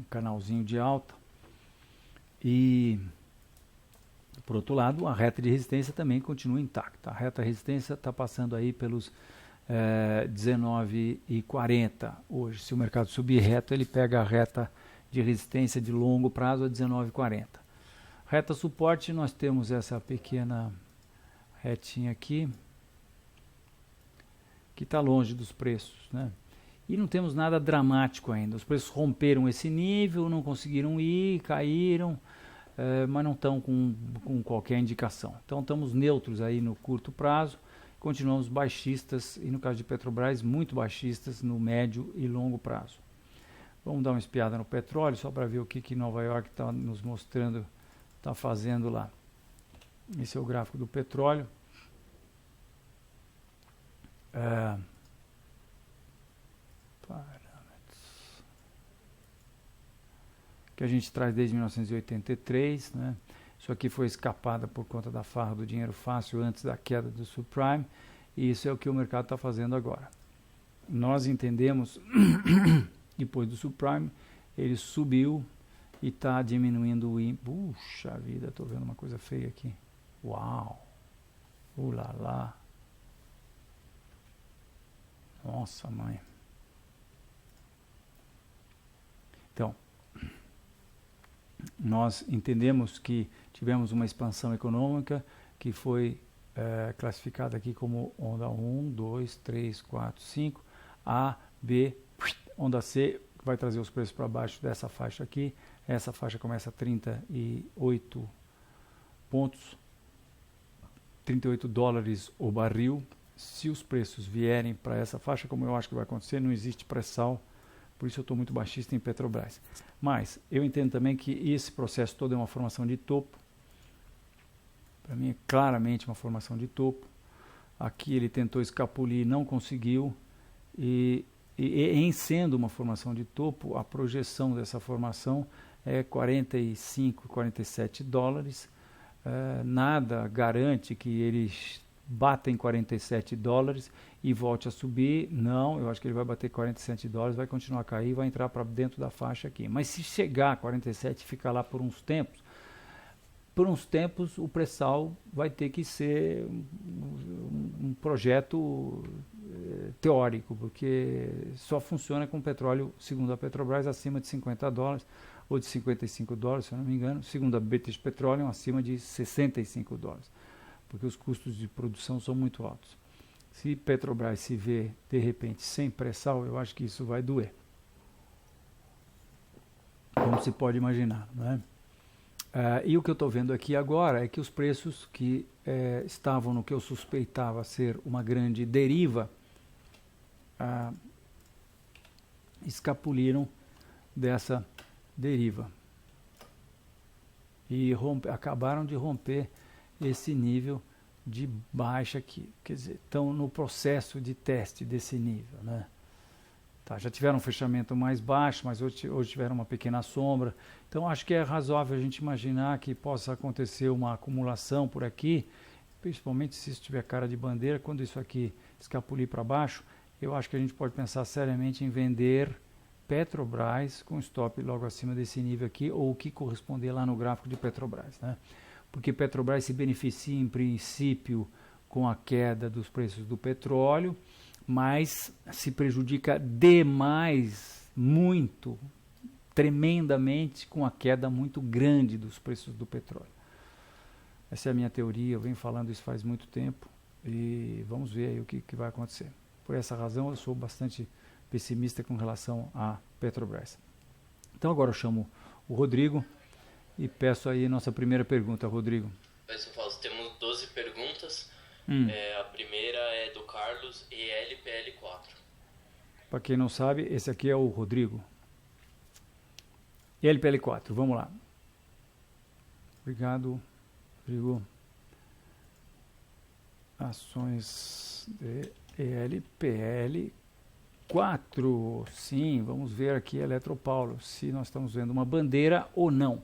canalzinho de alta. E, por outro lado, a reta de resistência também continua intacta. A reta de resistência está passando aí pelos 19,40 hoje. Se o mercado subir reto, ele pega a reta de resistência de longo prazo a 19,40. Reta suporte, nós temos essa pequena retinha aqui, que está longe dos preços, né? E não temos nada dramático ainda. Os preços romperam esse nível, não conseguiram ir, caíram, mas não estão com qualquer indicação. Então estamos neutros aí no curto prazo, continuamos baixistas, e no caso de Petrobras, muito baixistas no médio e longo prazo. Vamos dar uma espiada no petróleo, só para ver o que Nova York está nos mostrando, está fazendo lá. Esse é o gráfico do petróleo. Parâmetros que a gente traz desde 1983, né? Isso aqui foi escapada por conta da farra do dinheiro fácil antes da queda do subprime, e isso é o que o mercado está fazendo agora. Nós entendemos, depois do subprime, ele subiu e está diminuindo o índice. Puxa vida, estou vendo uma coisa feia aqui. Uau! Ulala! Nossa, mãe! Então, nós entendemos que tivemos uma expansão econômica que foi classificada aqui como onda 1, 2, 3, 4, 5, A, B, onda C, que vai trazer os preços para baixo dessa faixa aqui. Essa faixa começa a 38 pontos, 38 dólares o barril. Se os preços vierem para essa faixa, como eu acho que vai acontecer, não existe pré-sal. Por isso eu estou muito baixista em Petrobras. Mas eu entendo também que esse processo todo é uma formação de topo. Para mim é claramente uma formação de topo. Aqui ele tentou escapulir, não conseguiu. E em sendo uma formação de topo, a projeção dessa formação é 45, 47 dólares. Nada garante que eles bata em 47 dólares e volte a subir. Não, eu acho que ele vai bater 47 dólares, vai continuar a cair, vai entrar para dentro da faixa aqui. Mas se chegar a 47 e ficar lá por uns tempos o pré-sal vai ter que ser um projeto teórico, porque só funciona com petróleo, segundo a Petrobras, acima de 50 dólares ou de 55 dólares, se eu não me engano, segundo a British Petroleum, acima de 65 dólares. Porque os custos de produção são muito altos. Se Petrobras se vê, de repente, sem pré-sal, eu acho que isso vai doer. Como se pode imaginar, não é? E o que eu estou vendo aqui agora é que os preços que estavam no que eu suspeitava ser uma grande deriva, escapuliram dessa deriva. E acabaram de romper esse nível de baixa aqui, quer dizer, estão no processo de teste desse nível, né? Tá, já tiveram um fechamento mais baixo, mas hoje tiveram uma pequena sombra, então acho que é razoável a gente imaginar que possa acontecer uma acumulação por aqui, principalmente se isso tiver cara de bandeira. Quando isso aqui escapulir para baixo, eu acho que a gente pode pensar seriamente em vender Petrobras com stop logo acima desse nível aqui, ou o que corresponder lá no gráfico de Petrobras, né? Porque Petrobras se beneficia em princípio com a queda dos preços do petróleo, mas se prejudica demais, muito, tremendamente, com a queda muito grande dos preços do petróleo. Essa é a minha teoria, eu venho falando isso faz muito tempo e vamos ver aí o que vai acontecer. Por essa razão eu sou bastante pessimista com relação a Petrobras. Então agora eu chamo o Rodrigo e peço aí a nossa primeira pergunta, Rodrigo. Fausto, temos 12 perguntas. A primeira é do Carlos, ELPL4. Para quem não sabe, esse aqui é o Rodrigo. ELPL4, vamos lá. Obrigado, Rodrigo. Ações de ELPL4. Sim, vamos ver aqui, Eletropaulo, se nós estamos vendo uma bandeira ou não.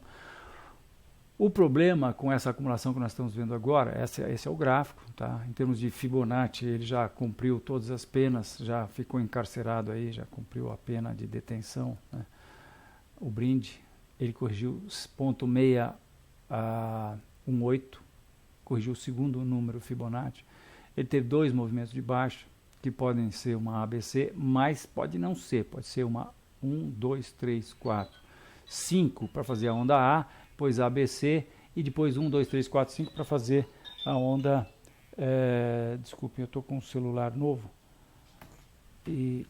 O problema com essa acumulação que nós estamos vendo agora, esse é o gráfico, tá? Em termos de Fibonacci, ele já cumpriu todas as penas, já ficou encarcerado aí, já cumpriu a pena de detenção, né? O Brinde, ele corrigiu 0,618, corrigiu o segundo número Fibonacci. Ele teve 2 movimentos de baixa, que podem ser uma ABC, mas pode não ser, pode ser uma 1, 2, 3, 4, 5 para fazer a onda A, depois a ABC e depois 1, 2, 3, 4, 5 para fazer a onda... desculpe, eu estou com um celular novo e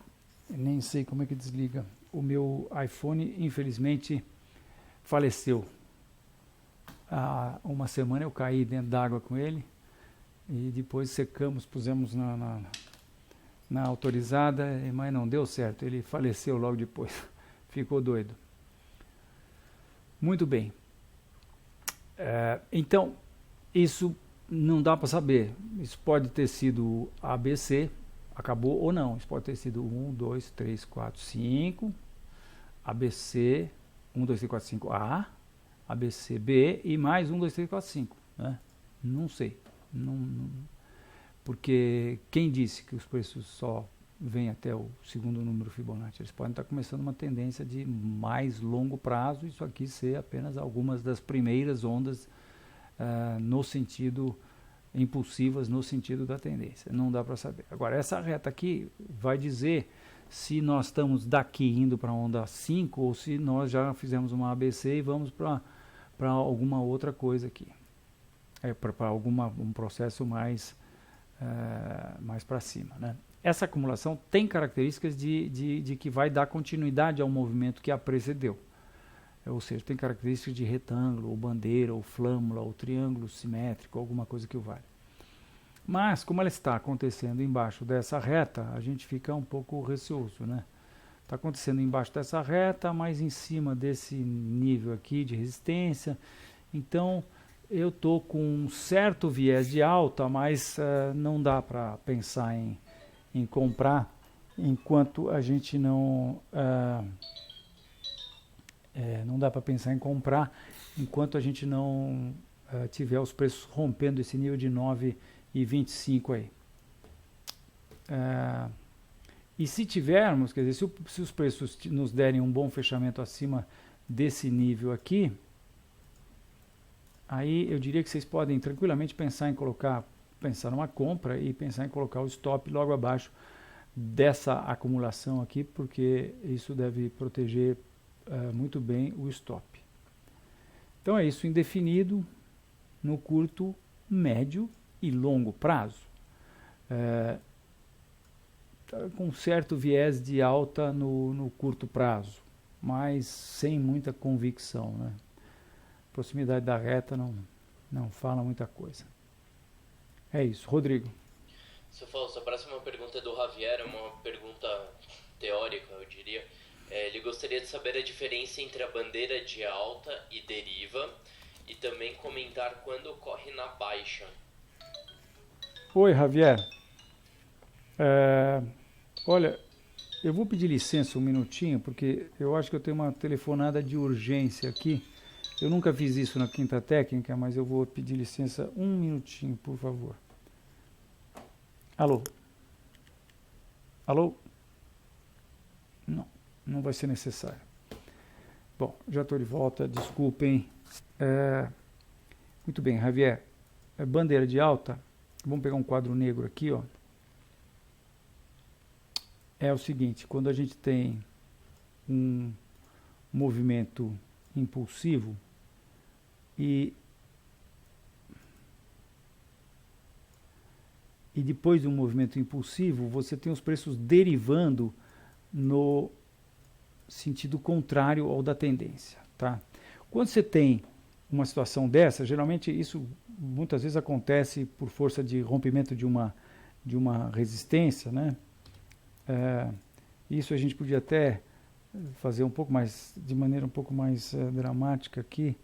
nem sei como é que desliga. O meu iPhone, infelizmente, faleceu. Há uma semana eu caí dentro d'água com ele e depois secamos, pusemos na autorizada, mas não deu certo. Ele faleceu logo depois. Ficou doido. Muito bem. Então, isso não dá para saber. Isso pode ter sido ABC, acabou ou não. Isso pode ter sido 1, 2, 3, 4, 5, ABC, 1, 2, 3, 4, 5, A, ABC, B e mais 1, 2, 3, 4, 5. Né? Não sei. Porque quem disse que os preços só vêm até o segundo número Fibonacci? Eles podem estar começando uma tendência de mais longo prazo, isso aqui ser apenas algumas das primeiras ondas no sentido impulsivas, no sentido da tendência. Não dá para saber. Agora, essa reta aqui vai dizer se nós estamos daqui indo para a onda 5 ou se nós já fizemos uma ABC e vamos para alguma outra coisa aqui. Para um processo mais para cima, né? Essa acumulação tem características de que vai dar continuidade ao movimento que a precedeu. Ou seja, tem características de retângulo, ou bandeira, ou flâmula, ou triângulo simétrico, alguma coisa que o valha. Mas, como ela está acontecendo embaixo dessa reta, a gente fica um pouco receoso, né? Está acontecendo embaixo dessa reta, mas em cima desse nível aqui de resistência. Então, eu estou com um certo viés de alta, mas não dá para pensar em comprar enquanto a gente não... não dá para pensar em comprar enquanto a gente não tiver os preços rompendo esse nível de 9,25 aí. E se tivermos, quer dizer, se os preços nos derem um bom fechamento acima desse nível aqui, aí eu diria que vocês podem tranquilamente pensar numa compra e pensar em colocar o stop logo abaixo dessa acumulação aqui, porque isso deve proteger muito bem o stop. Então é isso, indefinido no curto, médio e longo prazo. Com certo viés de alta no curto prazo, mas sem muita convicção, né? Proximidade da reta não fala muita coisa. É isso, Rodrigo. Seu Fausto, a próxima pergunta é do Javier, é uma pergunta teórica, eu diria. Ele gostaria de saber a diferença entre a bandeira de alta e deriva e também comentar quando ocorre na baixa. Oi, Javier. Olha, eu vou pedir licença um minutinho, porque eu acho que eu tenho uma telefonada de urgência aqui. Eu nunca fiz isso na Quinta Técnica, mas eu vou pedir licença um minutinho, por favor. Alô? Alô? Não vai ser necessário. Bom, já estou de volta, desculpem. Muito bem, Javier. Bandeira de alta, vamos pegar um quadro negro aqui, ó. É o seguinte, quando a gente tem um movimento impulsivo e depois de um movimento impulsivo, você tem os preços derivando no sentido contrário ao da tendência, tá? Quando você tem uma situação dessa, geralmente isso muitas vezes acontece por força de rompimento de uma resistência, né? Isso a gente podia até fazer um pouco mais, de maneira um pouco mais dramática aqui,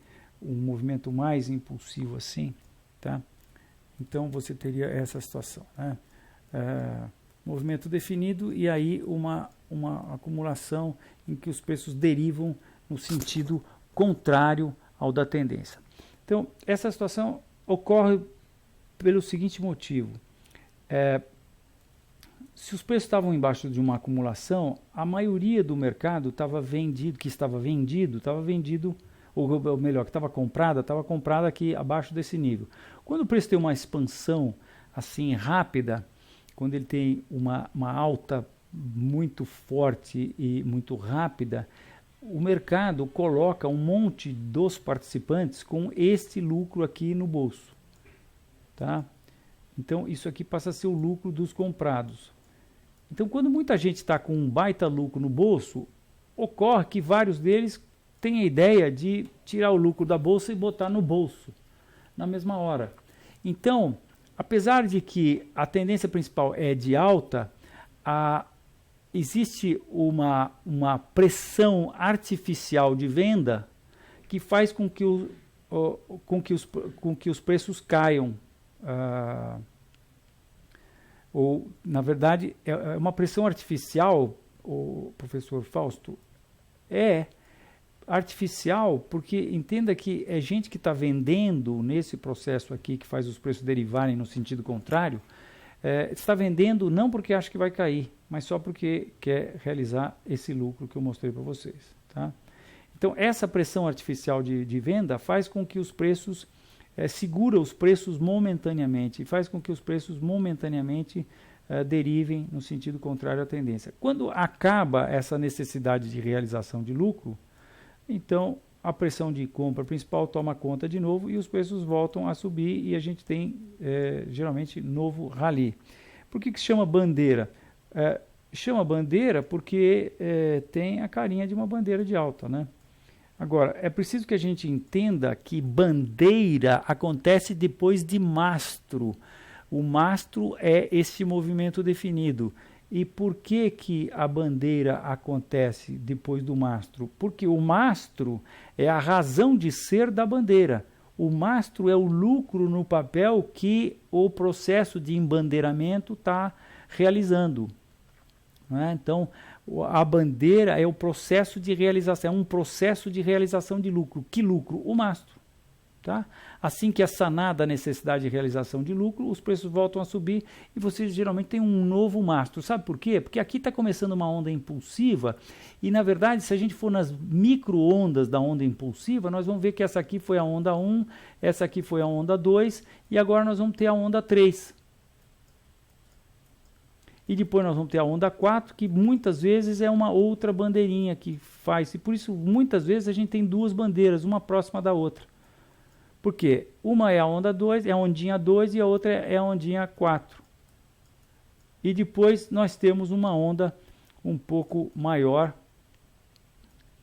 um movimento mais impulsivo assim, tá? Então você teria essa situação, né? Movimento definido e aí uma acumulação em que os preços derivam no sentido contrário ao da tendência. Então, essa situação ocorre pelo seguinte motivo. Se os preços estavam embaixo de uma acumulação, a maioria do mercado estava vendido, ou melhor, que estava comprada aqui abaixo desse nível. Quando o preço tem uma expansão assim rápida, quando ele tem uma alta muito forte e muito rápida, o mercado coloca um monte dos participantes com este lucro aqui no bolso. Tá? Então, isso aqui passa a ser o lucro dos comprados. Então, quando muita gente está com um baita lucro no bolso, ocorre que vários deles têm a ideia de tirar o lucro da bolsa e botar no bolso, na mesma hora. Então, apesar de que a tendência principal é de alta, existe uma pressão artificial de venda que faz com que os preços caiam. Ou, na verdade, é uma pressão artificial, o professor Fausto, é artificial porque entenda que é gente que está vendendo nesse processo aqui que faz os preços derivarem no sentido contrário, está vendendo não porque acha que vai cair, mas só porque quer realizar esse lucro que eu mostrei para vocês. Tá? Então, essa pressão artificial de venda faz com que os preços segura os preços momentaneamente e faz com que os preços momentaneamente derivem no sentido contrário à tendência. Quando acaba essa necessidade de realização de lucro, então a pressão de compra principal toma conta de novo e os preços voltam a subir e a gente tem geralmente novo rally. Por que se chama bandeira? Chama bandeira porque tem a carinha de uma bandeira de alta, né? Agora, é preciso que a gente entenda que bandeira acontece depois de mastro. O mastro é esse movimento definido. E por que a bandeira acontece depois do mastro? Porque o mastro é a razão de ser da bandeira. O mastro é o lucro no papel que o processo de embandeiramento está realizando. Né? Então, a bandeira é o processo de realização, é um processo de realização de lucro. Que lucro? O mastro. Tá? Assim que é sanada a necessidade de realização de lucro, os preços voltam a subir e você geralmente tem um novo mastro. Sabe por quê? Porque aqui está começando uma onda impulsiva e, na verdade, se a gente for nas micro-ondas da onda impulsiva, nós vamos ver que essa aqui foi a onda 1, essa aqui foi a onda 2 e agora nós vamos ter a onda 3. E depois nós vamos ter a onda 4, que muitas vezes é uma outra bandeirinha que faz. E por isso, muitas vezes, a gente tem duas bandeiras, uma próxima da outra. Por quê? Uma é a onda 2, é a ondinha 2, e a outra é a ondinha 4. E depois nós temos uma onda um pouco maior,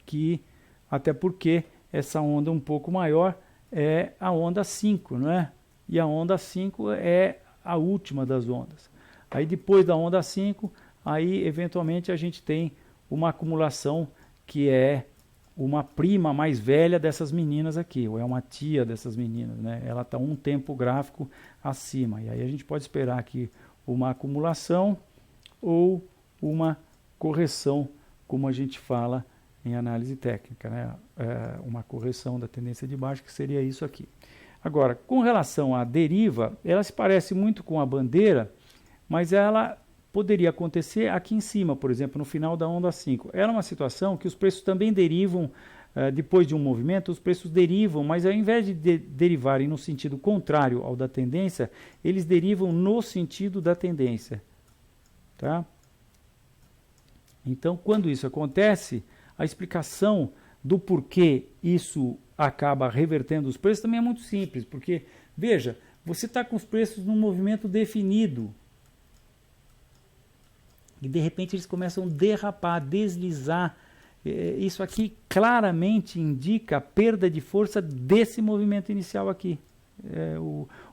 que até porque essa onda um pouco maior é a onda 5, não é? E a onda 5 é a última das ondas. Aí depois da onda 5, aí eventualmente a gente tem uma acumulação que é uma prima mais velha dessas meninas aqui, ou é uma tia dessas meninas, né? Ela está um tempo gráfico acima. E aí a gente pode esperar aqui uma acumulação ou uma correção, como a gente fala em análise técnica, né? Uma correção da tendência de baixa, que seria isso aqui. Agora, com relação à deriva, ela se parece muito com a bandeira, mas ela poderia acontecer aqui em cima, por exemplo, no final da onda 5. Ela é uma situação que os preços também derivam, depois de um movimento, os preços derivam, mas ao invés de derivarem no sentido contrário ao da tendência, eles derivam no sentido da tendência. Tá? Então, quando isso acontece, a explicação do porquê isso acaba revertendo os preços também é muito simples, porque, veja, você está com os preços num movimento definido, e de repente eles começam a derrapar, deslizar. Isso aqui claramente indica a perda de força desse movimento inicial aqui.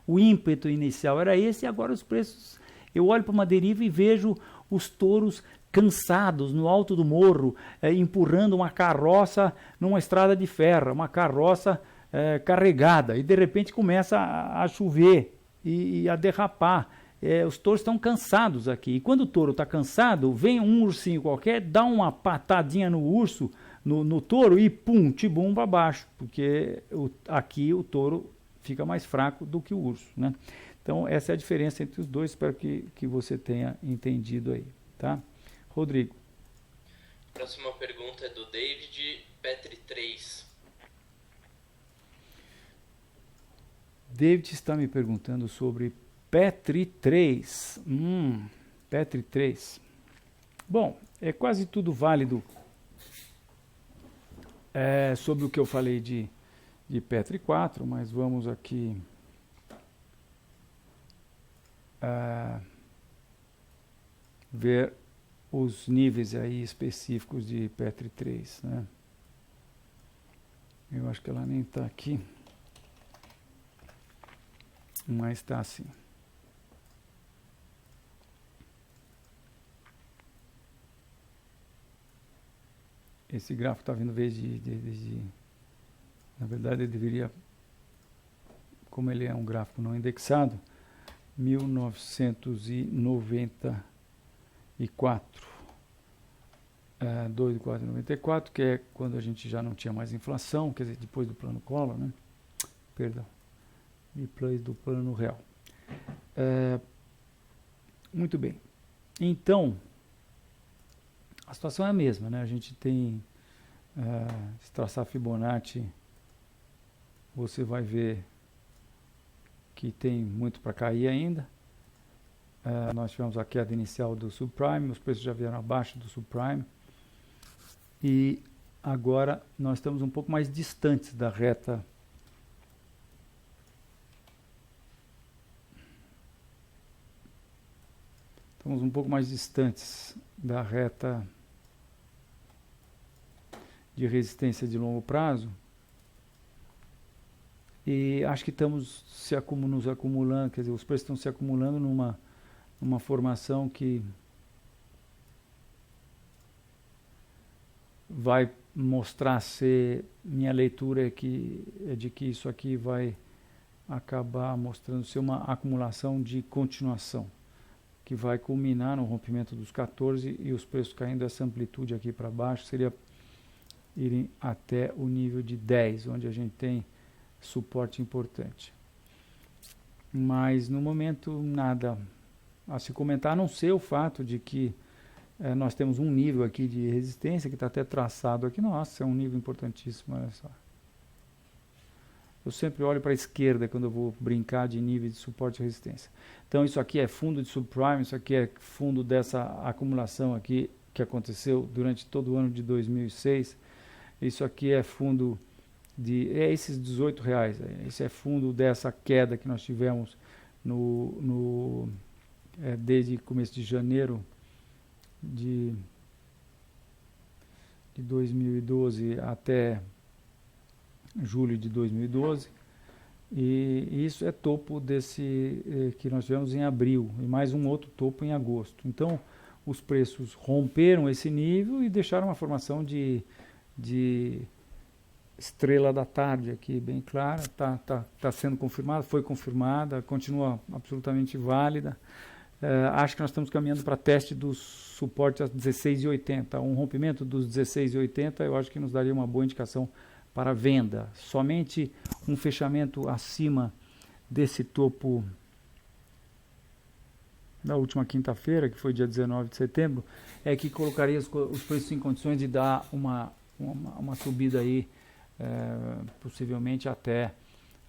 O ímpeto inicial era esse, e agora os preços... Eu olho para uma deriva e vejo os touros cansados no alto do morro, empurrando uma carroça numa estrada de ferro, uma carroça carregada, e de repente começa a chover e a derrapar. Os touros estão cansados aqui. E quando o touro está cansado, vem um ursinho qualquer, dá uma patadinha no urso, no touro e pum, tibum para baixo, porque aqui o touro fica mais fraco do que o urso, né? Então essa é a diferença entre os dois, espero que você tenha entendido aí, tá? Rodrigo. Próxima pergunta é do David Petri 3. David está me perguntando sobre Petri 3. Petri 3. Bom, é quase tudo válido sobre o que eu falei de Petri 4, mas vamos aqui ver os níveis aí específicos de Petri 3, né? Eu acho que ela nem está aqui, mas está assim. Esse gráfico está vindo desde... Na verdade, ele deveria, como ele é um gráfico não indexado, 1994. 2 de 4 de 94, que é quando a gente já não tinha mais inflação, quer dizer, depois do plano Collor, né? Perdão. Depois do plano real. Muito bem. Então, a situação é a mesma, né? A gente tem, se traçar Fibonacci, você vai ver que tem muito para cair ainda. Nós tivemos a queda inicial do subprime, os preços já vieram abaixo do subprime. E agora nós estamos um pouco mais distantes da reta de resistência de longo prazo. E acho que estamos nos acumulando, quer dizer, os preços estão se acumulando numa formação que vai mostrar ser, minha leitura é de que isso aqui vai acabar mostrando ser uma acumulação de continuação, que vai culminar no rompimento dos 14 e os preços caindo essa amplitude aqui para baixo, seria irem até o nível de 10, onde a gente tem suporte importante. Mas no momento nada a se comentar, a não ser o fato de que nós temos um nível aqui de resistência que está até traçado aqui. Nossa, é um nível importantíssimo, olha só. Eu sempre olho para a esquerda quando eu vou brincar de nível de suporte e resistência. Então isso aqui é fundo de subprime, isso aqui é fundo dessa acumulação aqui que aconteceu durante todo o ano de 2006. Isso aqui é fundo de esses R$18. Esse é fundo dessa queda que nós tivemos desde começo de janeiro de 2012 até julho de 2012, e isso é topo desse que nós tivemos em abril, e mais um outro topo em agosto. Então os preços romperam esse nível e deixaram uma formação de estrela da tarde aqui bem clara, tá sendo confirmada, foi confirmada, continua absolutamente válida. Acho que nós estamos caminhando para teste do suporte a 16,80. Um rompimento dos 16,80 eu acho que nos daria uma boa indicação para venda. Somente um fechamento acima desse topo da última quinta-feira, que foi dia 19 de setembro, é que colocaria os preços em condições de dar uma subida aí, possivelmente até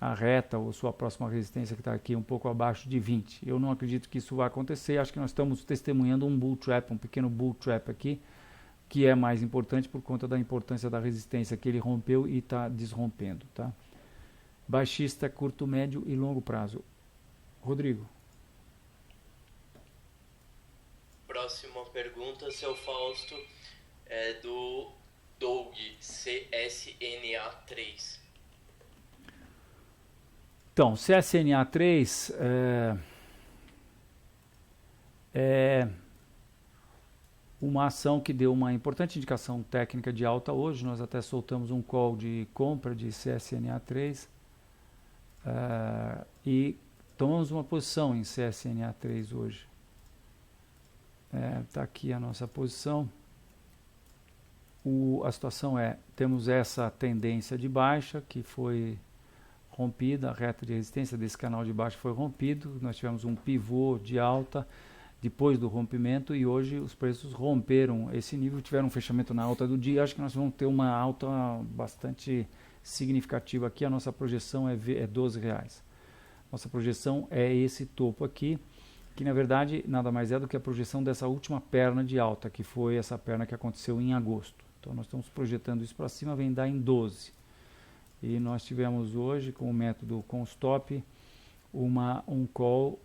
a reta ou sua próxima resistência, que está aqui um pouco abaixo de 20. Eu não acredito que isso vai acontecer, acho que nós estamos testemunhando um bull trap, um pequeno bull trap aqui, que é mais importante por conta da importância da resistência que ele rompeu e está desrompendo, tá? Baixista, curto, médio e longo prazo. Rodrigo. Próxima pergunta, seu Fausto, é do Doug, CSNA3. Então, CSNA3 é uma ação que deu uma importante indicação técnica de alta hoje. Nós até soltamos um call de compra de CSNA3 e tomamos uma posição em CSNA3 hoje. Está aqui a nossa posição. a situação temos essa tendência de baixa que foi rompida, a reta de resistência desse canal de baixa foi rompido, nós tivemos um pivô de alta depois do rompimento e hoje os preços romperam esse nível, tiveram um fechamento na alta do dia. Acho que nós vamos ter uma alta bastante significativa aqui. A nossa projeção é R$12. Nossa projeção é esse topo aqui, que na verdade nada mais é do que a projeção dessa última perna de alta, que foi essa perna que aconteceu em agosto. Então nós estamos projetando isso para cima, vem dar em 12. E nós tivemos hoje, com o método com stop, um call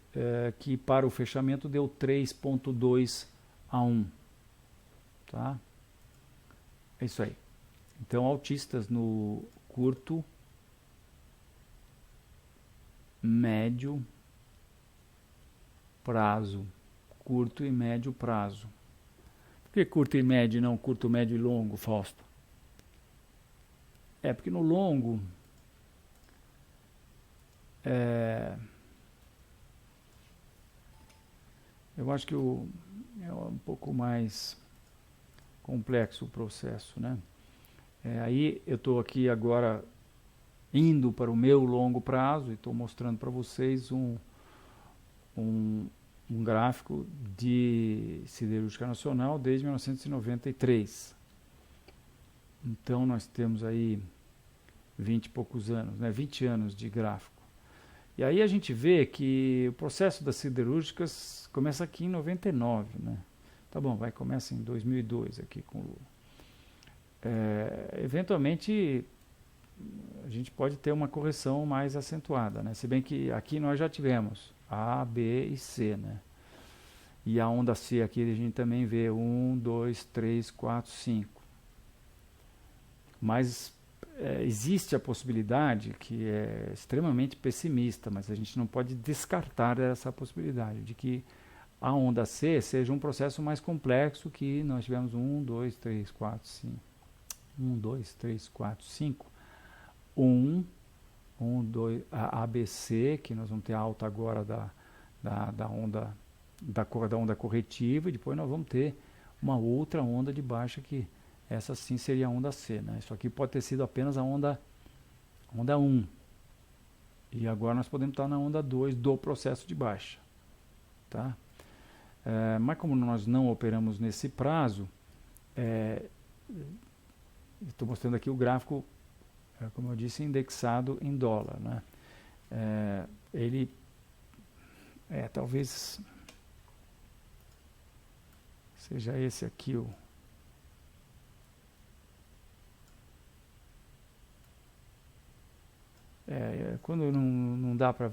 que para o fechamento deu 3.2 a 1. Tá? É isso aí. Então, altistas no curto, médio prazo. Curto e médio prazo. Por que curto e médio e não curto, médio e longo, Fausto? Porque no longo eu acho que é um pouco mais complexo o processo, né? Aí eu estou aqui agora indo para o meu longo prazo e estou mostrando para vocês um gráfico de siderúrgica nacional desde 1993. Então nós temos aí 20 e poucos anos, né? 20 anos de gráfico. E aí a gente vê que o processo das siderúrgicas começa aqui em 99, né? Tá bom, começa em 2002 aqui com o eventualmente a gente pode ter uma correção mais acentuada, né? Se bem que aqui nós já tivemos A, B e C, né? E a onda C aqui a gente também vê 1, 2, 3, 4, 5. Mas existe a possibilidade, que é extremamente pessimista, mas a gente não pode descartar essa possibilidade, de que a onda C seja um processo mais complexo, que nós tivemos 1, 2, 3, 4, 5. 1, 2, 3, 4, 5. 1, 2, a ABC, que nós vamos ter alta agora da onda corretiva, e depois nós vamos ter uma outra onda de baixa, que essa sim seria a onda C, né? Isso aqui pode ter sido apenas a onda 1. E agora nós podemos estar na onda 2 do processo de baixa. Tá? Mas como nós não operamos nesse prazo, estou mostrando aqui o gráfico, como eu disse, indexado em dólar, né? Ele talvez seja esse aqui quando não dá para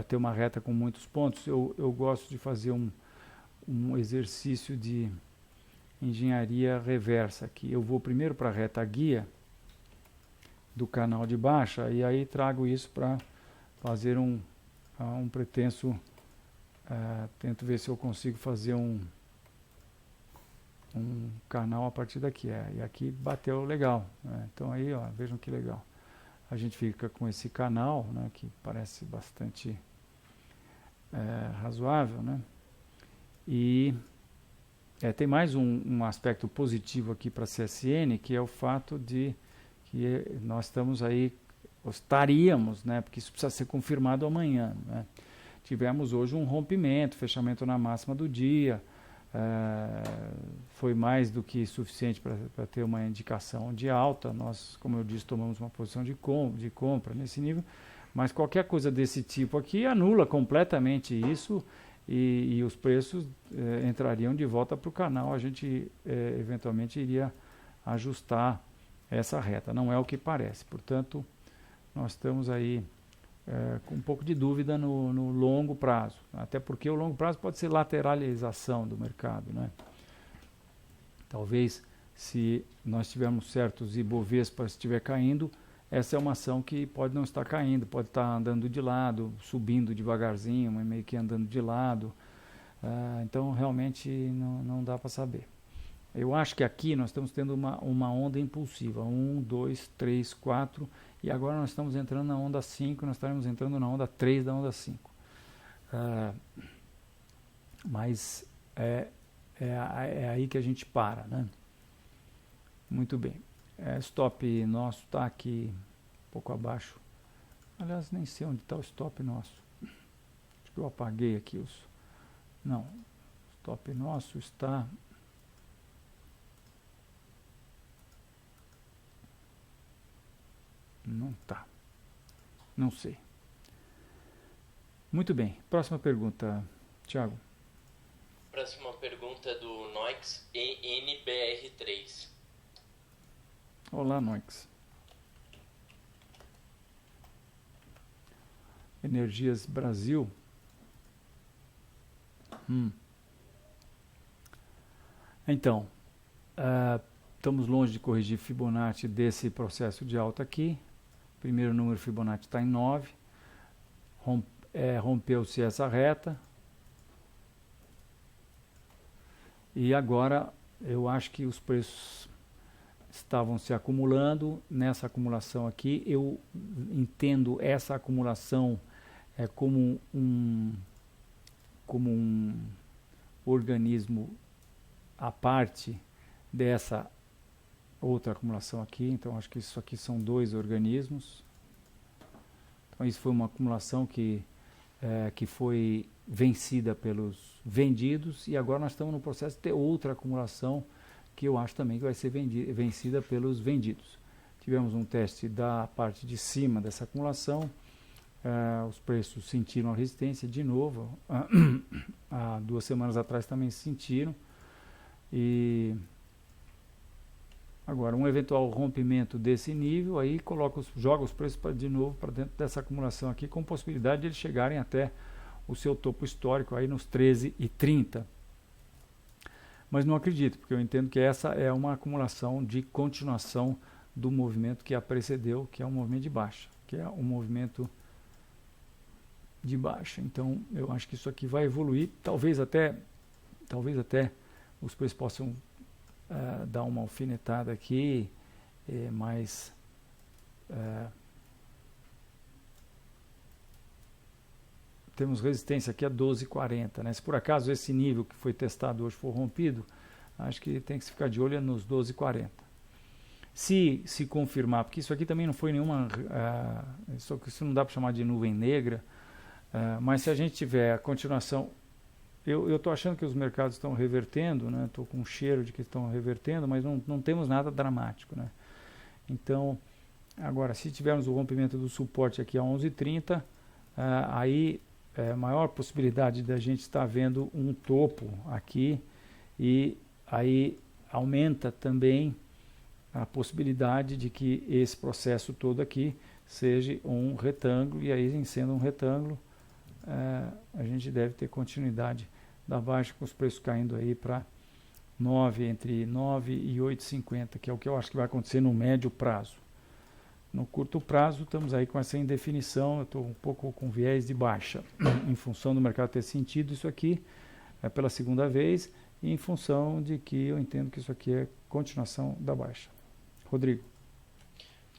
ter uma reta com muitos pontos, eu gosto de fazer um exercício de engenharia reversa aqui. Eu vou primeiro para a reta guia do canal de baixa e aí trago isso para fazer um pretenso, tento ver se eu consigo fazer um canal a partir daqui. E aqui bateu legal, né? Então aí, ó, vejam que legal. A gente fica com esse canal, né, que parece bastante razoável, né? E tem mais um aspecto positivo aqui para a CSN, que é o fato de que nós estaríamos, né, porque isso precisa ser confirmado amanhã, né? Tivemos hoje um rompimento, fechamento na máxima do dia, foi mais do que suficiente para ter uma indicação de alta. Nós, como eu disse, tomamos uma posição de compra nesse nível, mas qualquer coisa desse tipo aqui anula completamente isso e os preços entrariam de volta para o canal. A gente eventualmente iria ajustar essa reta, não é o que parece. Portanto, nós estamos aí com um pouco de dúvida no longo prazo, até porque o longo prazo pode ser lateralização do mercado, né? Talvez, se nós tivermos certos Ibovespa estiver caindo, essa é uma ação que pode não estar caindo, pode estar andando de lado, subindo devagarzinho, mas meio que andando de lado. Então realmente não dá para saber. Eu acho que aqui nós estamos tendo uma onda impulsiva, 1, 2, 3, 4, e agora nós estamos entrando na onda 5, nós estaremos entrando na onda 3 da onda 5. Mas é aí que a gente para, né? Muito bem. Stop nosso está aqui um pouco abaixo. Aliás, nem sei onde está o stop nosso. Acho que eu apaguei aqui os... Não, o stop nosso está... Não está. Não sei. Muito bem. Próxima pergunta, Thiago. Próxima pergunta é do Noix NBR3. Olá, Noix. Energias Brasil. Então, estamos longe de corrigir Fibonacci desse processo de alta aqui. Primeiro número Fibonacci está em 9. Rompeu-se essa reta. E agora eu acho que os preços estavam se acumulando. Nessa acumulação aqui, eu entendo essa acumulação como um organismo à parte dessa outra acumulação aqui. Então acho que isso aqui são dois organismos. Então isso foi uma acumulação que foi vencida pelos vendidos, e agora nós estamos no processo de ter outra acumulação que eu acho também que vai ser vencida pelos vendidos. Tivemos um teste da parte de cima dessa acumulação, os preços sentiram a resistência de novo, há 2 semanas atrás também sentiram, e agora um eventual rompimento desse nível, aí joga os preços de novo para dentro dessa acumulação aqui, com possibilidade de eles chegarem até o seu topo histórico aí nos 13,30. Mas não acredito, porque eu entendo que essa é uma acumulação de continuação do movimento que a precedeu, que é um movimento de baixa, que é um movimento de baixa. Então eu acho que isso aqui vai evoluir, talvez até os preços possam dar uma alfinetada aqui, mas temos resistência aqui a 12,40, né? Se por acaso esse nível que foi testado hoje for rompido, acho que tem que se ficar de olho nos 12,40. Se confirmar, porque isso aqui também não foi nenhuma, isso não dá para chamar de nuvem negra, mas se a gente tiver a continuação, eu estou achando que os mercados estão revertendo, né? Estou com um cheiro de que estão revertendo, mas não temos nada dramático, né? Então, agora, se tivermos o rompimento do suporte aqui a 11,30, aí maior possibilidade da gente estar vendo um topo aqui, e aí aumenta também a possibilidade de que esse processo todo aqui seja um retângulo, e aí, sendo um retângulo, a gente deve ter continuidade da baixa, com os preços caindo aí para entre 9 e 8,50, que é o que eu acho que vai acontecer no médio prazo. No curto prazo, estamos aí com essa indefinição. Eu estou um pouco com viés de baixa, em função do mercado ter sentido isso aqui pela segunda vez, e em função de que eu entendo que isso aqui é continuação da baixa. Rodrigo.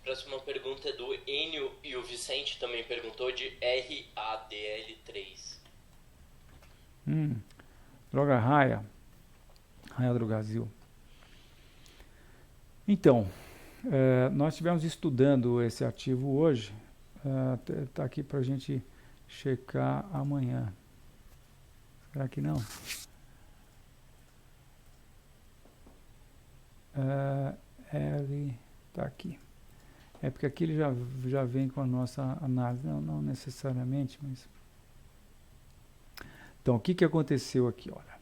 Próxima pergunta é do Enio, e o Vicente também perguntou, de RADL3. Droga Raia Drogazil. Então, nós estivemos estudando esse ativo hoje, está aqui para a gente checar amanhã. Será que não? Ele está aqui. É porque aqui ele já vem com a nossa análise, não necessariamente, mas... Então, o que aconteceu aqui? Olha,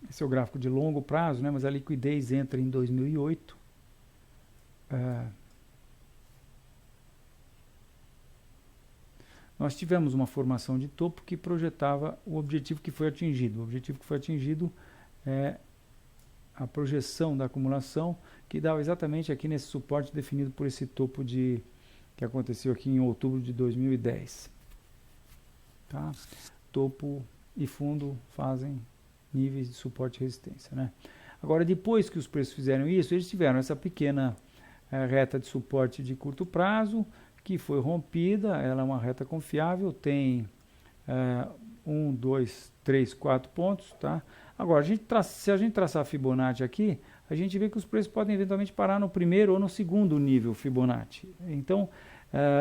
esse é o gráfico de longo prazo, né? Mas a liquidez entra em 2008. Nós tivemos uma formação de topo que projetava o objetivo que foi atingido. O objetivo que foi atingido é a projeção da acumulação, que dava exatamente aqui nesse suporte definido por esse topo que aconteceu aqui em outubro de 2010. Tá? Topo e fundo fazem níveis de suporte e resistência, né? Agora, depois que os preços fizeram isso, eles tiveram essa pequena reta de suporte de curto prazo, que foi rompida. Ela é uma reta confiável, tem 1, 2, 3, 4 pontos, tá? Agora, se a gente traçar a Fibonacci aqui, a a gente vê que os preços podem eventualmente parar no primeiro ou no segundo nível Fibonacci. Então,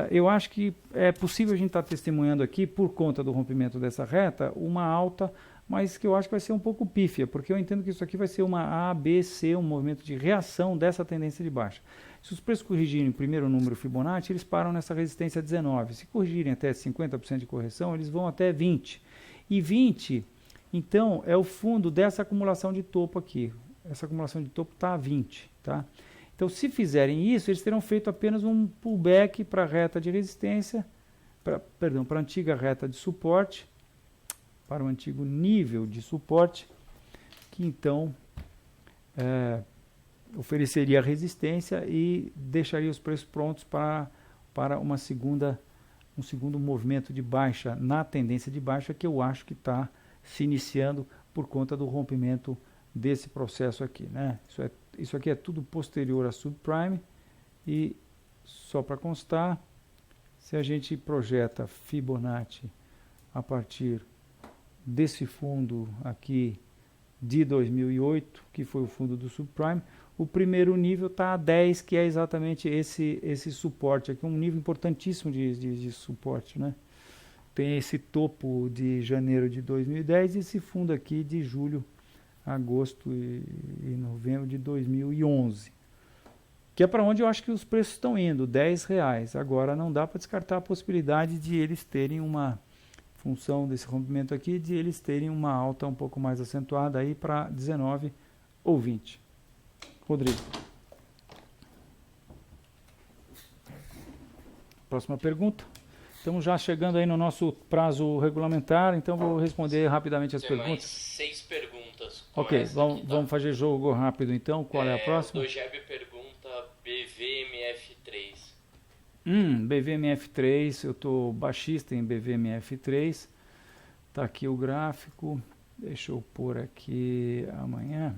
eu acho que é possível a gente estar testemunhando aqui, por conta do rompimento dessa reta, uma alta, mas que eu acho que vai ser um pouco pífia, porque eu entendo que isso aqui vai ser uma A, B, C, um movimento de reação dessa tendência de baixa. Se os preços corrigirem o primeiro número Fibonacci, eles param nessa resistência 19. Se corrigirem até 50% de correção, eles vão até 20. E 20, então, é o fundo dessa acumulação de topo aqui. Essa acumulação de topo está a 20, tá? Então, se fizerem isso, eles terão feito apenas um pullback para a reta de resistência, para a antiga reta de suporte, para o antigo nível de suporte, que então ofereceria resistência e deixaria os preços prontos para um segundo movimento de baixa, na tendência de baixa, que eu acho que está se iniciando por conta do rompimento desse processo aqui, né? Isso aqui é tudo posterior a subprime, e só para constar, se a gente projeta Fibonacci a partir desse fundo aqui de 2008, que foi o fundo do subprime, o primeiro nível está a 10, que é exatamente esse suporte aqui, um nível importantíssimo de suporte, né? Tem esse topo de janeiro de 2010 e esse fundo aqui de julho, agosto e novembro de 2011, que é para onde eu acho que os preços estão indo, R$10. Agora não dá para descartar a possibilidade de eles terem uma função desse rompimento aqui, de eles terem uma alta um pouco mais acentuada aí para 19 ou 20. Rodrigo. Próxima pergunta. Estamos já chegando aí no nosso prazo regulamentar, então vou responder rapidamente as perguntas. Mais 6 perguntas. Ok, vamos fazer jogo rápido então. Qual é a próxima? O Dogeb pergunta BVMF3. BVMF3, eu estou baixista em BVMF3. Está aqui o gráfico. Deixa eu pôr aqui amanhã.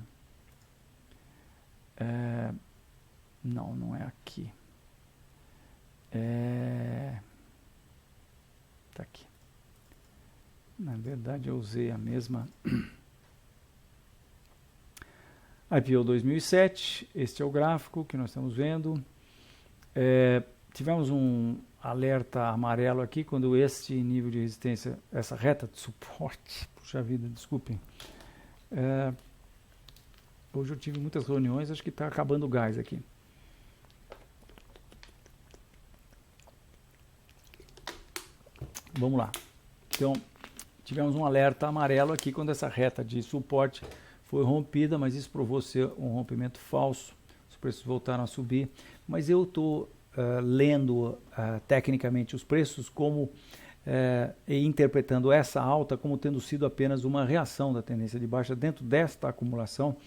Não é aqui. Está aqui. Na verdade, eu usei a mesma. IPO 2007, este é o gráfico que nós estamos vendo. Tivemos um alerta amarelo aqui quando este nível de resistência, essa reta de suporte, puxa vida, desculpem. Hoje eu tive muitas reuniões, acho que está acabando o gás aqui. Vamos lá. Então, tivemos um alerta amarelo aqui quando essa reta de suporte foi rompida, mas isso provou ser um rompimento falso. Os preços voltaram a subir, mas eu estou lendo tecnicamente os preços como e interpretando essa alta como tendo sido apenas uma reação da tendência de baixa dentro desta acumulação,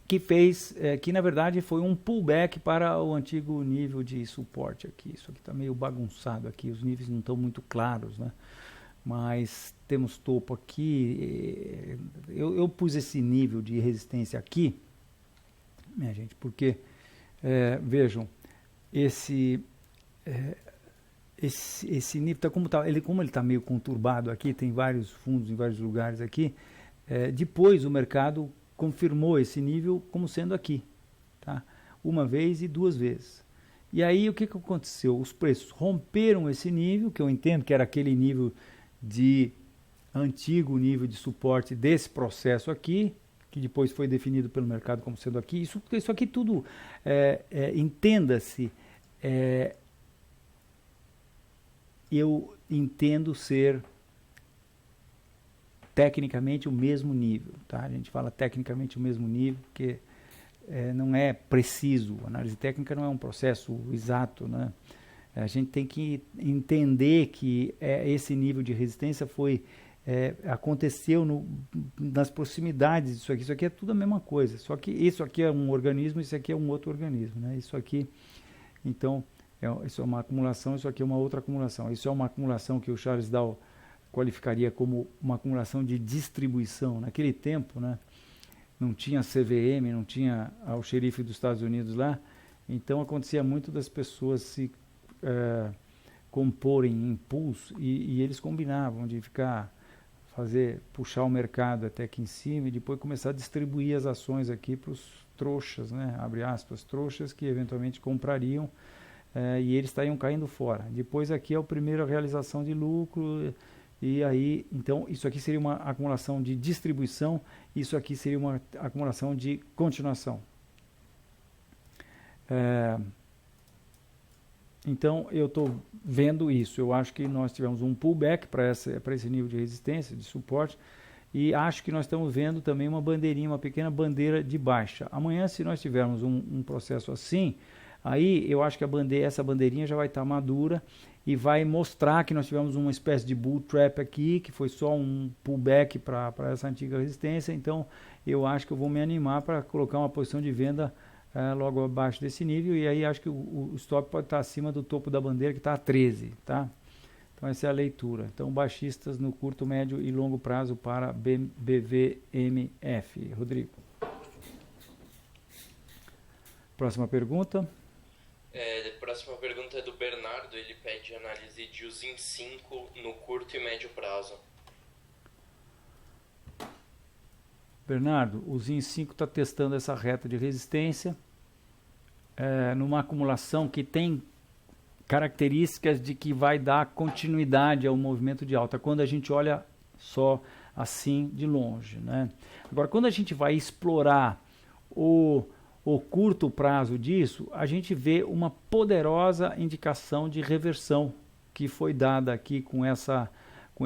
que fez, que na verdade foi um pullback para o antigo nível de suporte aqui. Isso aqui está meio bagunçado aqui, os níveis não estão muito claros, né? Mas temos topo aqui. Eu pus esse nível de resistência aqui, minha gente, porque vejam, esse nível está como ele está meio conturbado aqui, tem vários fundos em vários lugares aqui. Depois o mercado confirmou esse nível como sendo aqui, tá? Uma vez e duas vezes. E aí o que aconteceu? Os preços romperam esse nível, que eu entendo que era aquele nível de antigo nível de suporte desse processo aqui, que depois foi definido pelo mercado como sendo aqui. Isso aqui tudo, entenda-se, eu entendo ser tecnicamente o mesmo nível, tá? A gente fala tecnicamente o mesmo nível, porque não é preciso. A análise técnica não é um processo exato, né? A gente tem que entender que esse nível de resistência aconteceu nas proximidades disso aqui. Isso aqui é tudo a mesma coisa, só que isso aqui é um organismo, isso aqui é um outro organismo, né? Isso aqui, então, isso é uma acumulação, isso aqui é uma outra acumulação. Isso é uma acumulação que o Charles Dow qualificaria como uma acumulação de distribuição. Naquele tempo, né, não tinha CVM, não tinha o xerife dos Estados Unidos lá, então acontecia muito das pessoas se comporem em pools e eles combinavam de ficar puxar o mercado até aqui em cima e depois começar a distribuir as ações aqui para os trouxas, né? Abre aspas, trouxas que eventualmente comprariam e eles estariam caindo fora. Depois aqui é a primeira realização de lucro e aí, então, isso aqui seria uma acumulação de distribuição, isso aqui seria uma acumulação de continuação. Então, eu estou vendo isso. Eu acho que nós tivemos um pullback para esse nível de resistência, de suporte, e acho que nós estamos vendo também uma bandeirinha, uma pequena bandeira de baixa. Amanhã, se nós tivermos um processo assim, aí eu acho que essa bandeirinha já vai estar madura e vai mostrar que nós tivemos uma espécie de bull trap aqui, que foi só um pullback para essa antiga resistência. Então, eu acho que eu vou me animar para colocar uma posição de venda logo abaixo desse nível, e aí acho que o stop pode estar acima do topo da bandeira, que está a 13, tá? Então essa é a leitura. Então baixistas no curto, médio e longo prazo para BVMF. Rodrigo. Próxima pergunta. Próxima pergunta é do Bernardo, ele pede análise de USIN 5 no curto e médio prazo. Bernardo, o ZIN 5 está testando essa reta de resistência numa acumulação que tem características de que vai dar continuidade ao movimento de alta, quando a gente olha só assim de longe, né? Agora, quando a gente vai explorar o curto prazo disso, a gente vê uma poderosa indicação de reversão que foi dada aqui com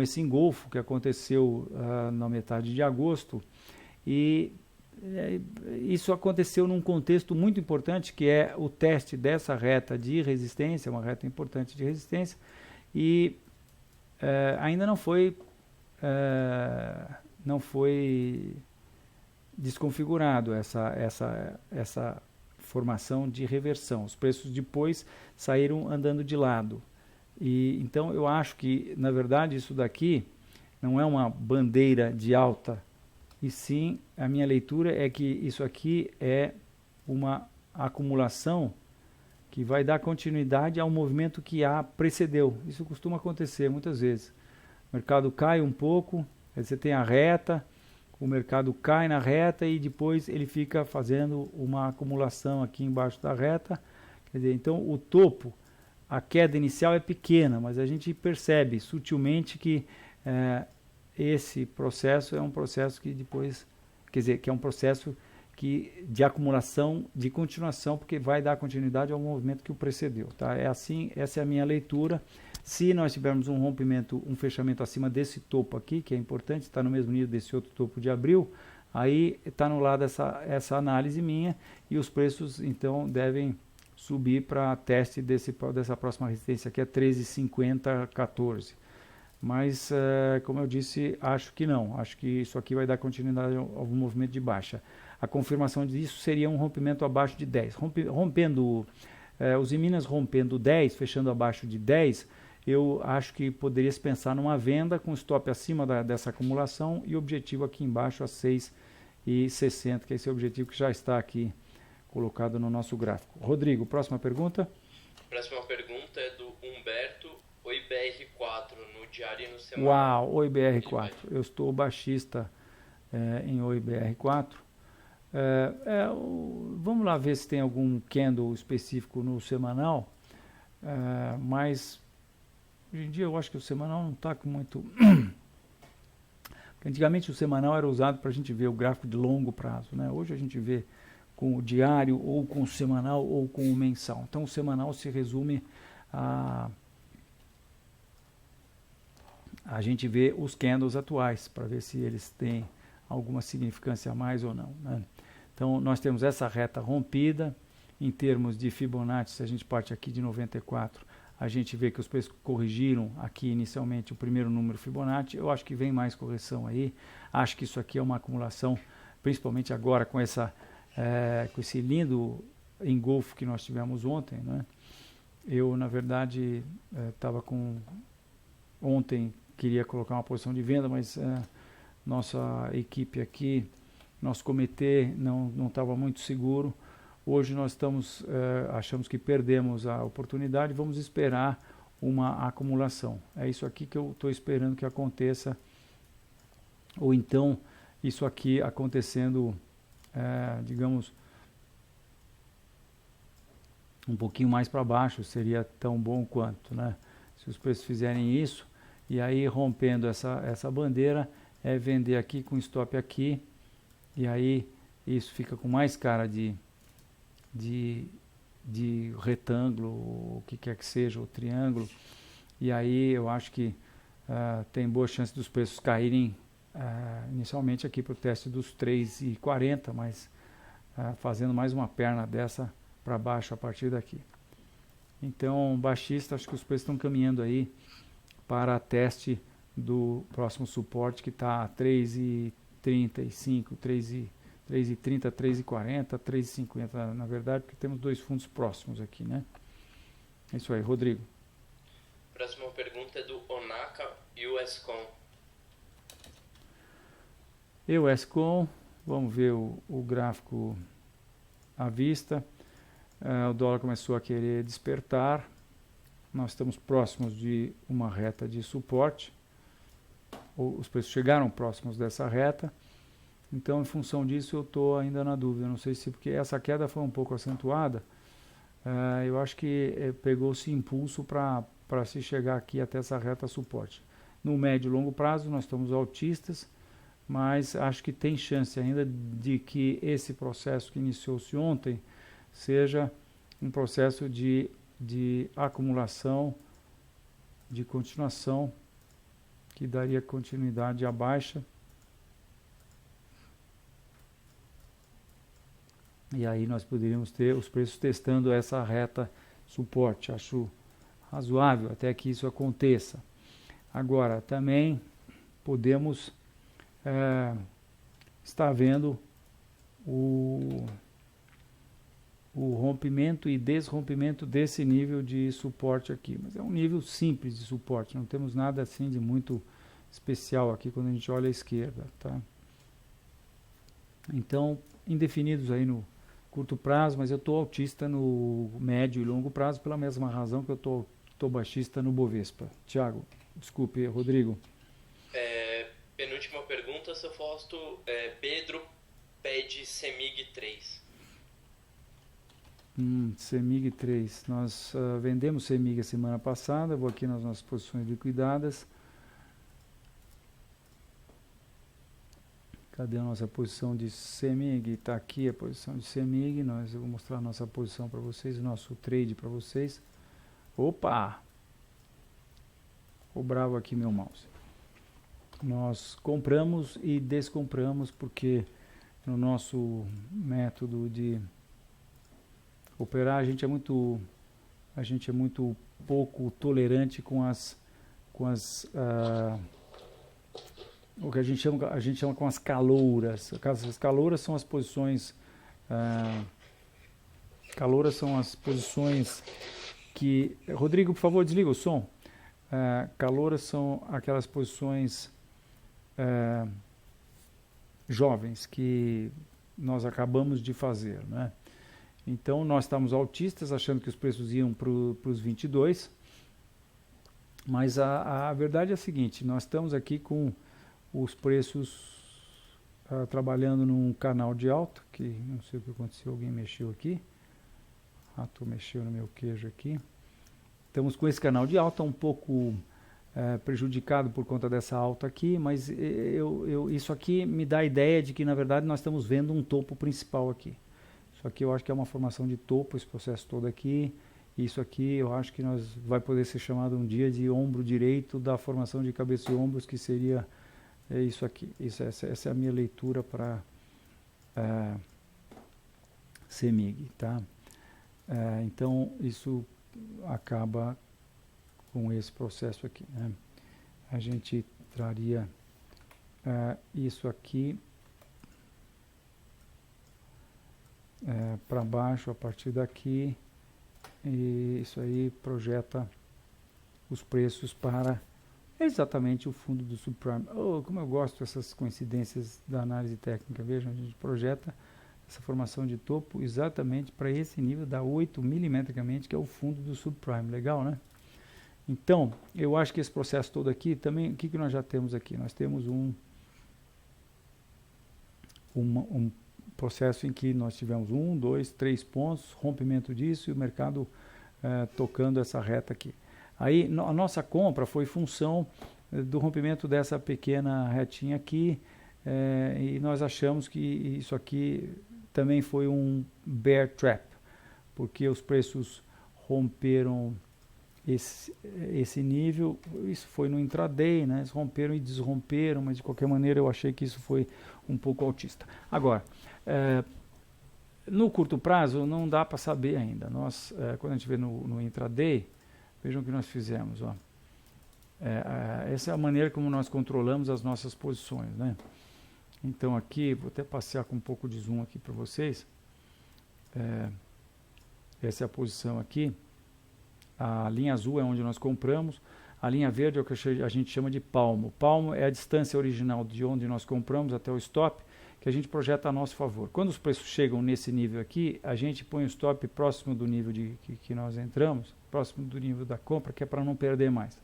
esse engolfo que aconteceu na metade de agosto. E isso aconteceu num contexto muito importante, que é o teste dessa reta de resistência, uma reta importante de resistência, e ainda não foi desconfigurado essa formação de reversão. Os preços depois saíram andando de lado. E então eu acho que, na verdade, isso daqui não é uma bandeira de alta, e sim, a minha leitura é que isso aqui é uma acumulação que vai dar continuidade ao movimento que precedeu. Isso costuma acontecer muitas vezes. O mercado cai um pouco, aí você tem a reta, o mercado cai na reta e depois ele fica fazendo uma acumulação aqui embaixo da reta. Quer dizer, então o topo, a queda inicial é pequena, mas a gente percebe sutilmente que esse processo é um processo que depois, quer dizer, que é um processo de acumulação, de continuação, porque vai dar continuidade ao movimento que o precedeu, tá? É assim, essa é a minha leitura. Se nós tivermos um rompimento, um fechamento acima desse topo aqui, que é importante, está no mesmo nível desse outro topo de abril, aí está no lado essa análise minha, e os preços então devem subir para teste dessa próxima resistência aqui, é 13,50-14. Mas, como eu disse, acho que não. Acho que isso aqui vai dar continuidade ao movimento de baixa. A confirmação disso seria um rompimento abaixo de 10. Os Minas rompendo 10, fechando abaixo de 10, eu acho que poderia se pensar numa venda com stop acima dessa acumulação e objetivo aqui embaixo a 6,60, que é esse objetivo que já está aqui colocado no nosso gráfico. Rodrigo, próxima pergunta. Próxima pergunta é do Humberto. Oi BR4 no diário e no semanal. Uau, Oi BR4. Eu estou baixista em Oi BR4. Vamos lá ver se tem algum candle específico no semanal. Mas hoje em dia eu acho que o semanal não está com muito... Antigamente o semanal era usado para a gente ver o gráfico de longo prazo, né? Hoje a gente vê com o diário, ou com o semanal, ou com o mensal. Então o semanal se resume a gente vê os candles atuais, para ver se eles têm alguma significância a mais ou não, né? Então nós temos essa reta rompida, em termos de Fibonacci, se a gente parte aqui de 94, a gente vê que os preços corrigiram aqui inicialmente o primeiro número Fibonacci. Eu acho que vem mais correção aí, acho que isso aqui é uma acumulação, principalmente agora com esse lindo engolfo que nós tivemos ontem, né? Eu, na verdade, estava ontem queria colocar uma posição de venda, mas nossa equipe aqui, nosso comitê não estava muito seguro. Hoje nós achamos que perdemos a oportunidade, vamos esperar uma acumulação. É isso aqui que eu estou esperando que aconteça ou então isso aqui acontecendo, digamos, um pouquinho mais para baixo, seria tão bom quanto, né? Se os preços fizerem isso, e aí rompendo essa bandeira, vender aqui com stop aqui, e aí isso fica com mais cara de retângulo, o que quer que seja, o triângulo, e aí eu acho que tem boa chance dos preços caírem inicialmente aqui para o teste dos 3,40, mas fazendo mais uma perna dessa para baixo a partir daqui. Então, baixista, acho que os preços estão caminhando aí para teste do próximo suporte, que está a 3,35, 3,30, 3,40, 3,50, na verdade, porque temos dois fundos próximos aqui, né? É isso aí, Rodrigo. Próxima pergunta é do Onaka USCom. USCom, vamos ver o gráfico à vista. O dólar começou a querer despertar. Nós estamos próximos de uma reta de suporte. Os preços chegaram próximos dessa reta. Então, em função disso, eu estou ainda na dúvida. Não sei se porque essa queda foi um pouco acentuada. Eu acho que pegou-se impulso para se chegar aqui até essa reta suporte. No médio e longo prazo, nós estamos altistas, mas acho que tem chance ainda de que esse processo que iniciou-se ontem seja um processo de acumulação, de continuação, que daria continuidade à baixa. E aí nós poderíamos ter os preços testando essa reta suporte. Acho razoável até que isso aconteça. Agora, também podemos estar vendo o rompimento e desrompimento desse nível de suporte aqui, mas é um nível simples de suporte, não temos nada assim de muito especial aqui quando a gente olha à esquerda, tá? Então, indefinidos aí no curto prazo, mas eu estou altista no médio e longo prazo pela mesma razão que eu estou baixista no Bovespa. Thiago, desculpe, Rodrigo. Penúltima pergunta, seu Fausto. Pedro pede CEMIG 3. CEMIG 3. Nós vendemos CEMIG a semana passada. Vou aqui nas nossas posições liquidadas. Cadê a nossa posição de CEMIG? Está aqui a posição de CEMIG. Eu vou mostrar a nossa posição para vocês, o nosso trade para vocês. Opa! Ficou bravo aqui meu mouse. Nós compramos e descompramos porque no nosso método de operar a gente é muito pouco tolerante com o que a gente chama com as calouras. As calouras são as posições que... Rodrigo, por favor, desliga o som. Calouras são aquelas posições jovens que nós acabamos de fazer, né? Então nós estamos altistas, achando que os preços iam para os 22, mas a verdade é a seguinte: nós estamos aqui com os preços trabalhando num canal de alta, que não sei o que aconteceu, alguém mexeu aqui, rato mexeu no meu queijo aqui. Estamos com esse canal de alta um pouco prejudicado por conta dessa alta aqui, mas isso aqui me dá a ideia de que na verdade nós estamos vendo um topo principal aqui. Isso aqui eu acho que é uma formação de topo, esse processo todo aqui. Isso aqui eu acho que vai poder ser chamado um dia de ombro direito da formação de cabeça e ombros, que seria isso aqui. Essa é a minha leitura para CEMIG, tá? Então isso acaba com esse processo aqui, né? A gente traria isso aqui para baixo a partir daqui, e isso aí projeta os preços para exatamente o fundo do subprime. Como eu gosto dessas coincidências da análise técnica. Vejam, a gente projeta essa formação de topo exatamente para esse nível, dá 8 milimetricamente, que é o fundo do subprime. Legal, né? Então, eu acho que esse processo todo aqui, também, o que nós já temos aqui? Nós temos um processo em que nós tivemos 1, 2, 3 pontos, rompimento disso e o mercado tocando essa reta aqui. Aí a nossa compra foi função do rompimento dessa pequena retinha aqui, e nós achamos que isso aqui também foi um bear trap, porque os preços romperam esse nível. Isso foi no intraday, né? Eles romperam e desromperam, mas de qualquer maneira eu achei que isso foi um pouco altista. Agora, no curto prazo não dá para saber ainda. Nós, quando a gente vê no intraday, vejam o que nós fizemos. Ó. Essa é a maneira como nós controlamos as nossas posições, né? Então aqui, vou até passear com um pouco de zoom aqui para vocês. Essa é a posição aqui. A linha azul é onde nós compramos. A linha verde é o que a gente chama de palmo. O palmo é a distância original de onde nós compramos até o stop, que a gente projeta a nosso favor. Quando os preços chegam nesse nível aqui, a gente põe o stop próximo do nível que nós entramos, próximo do nível da compra, que é para não perder mais.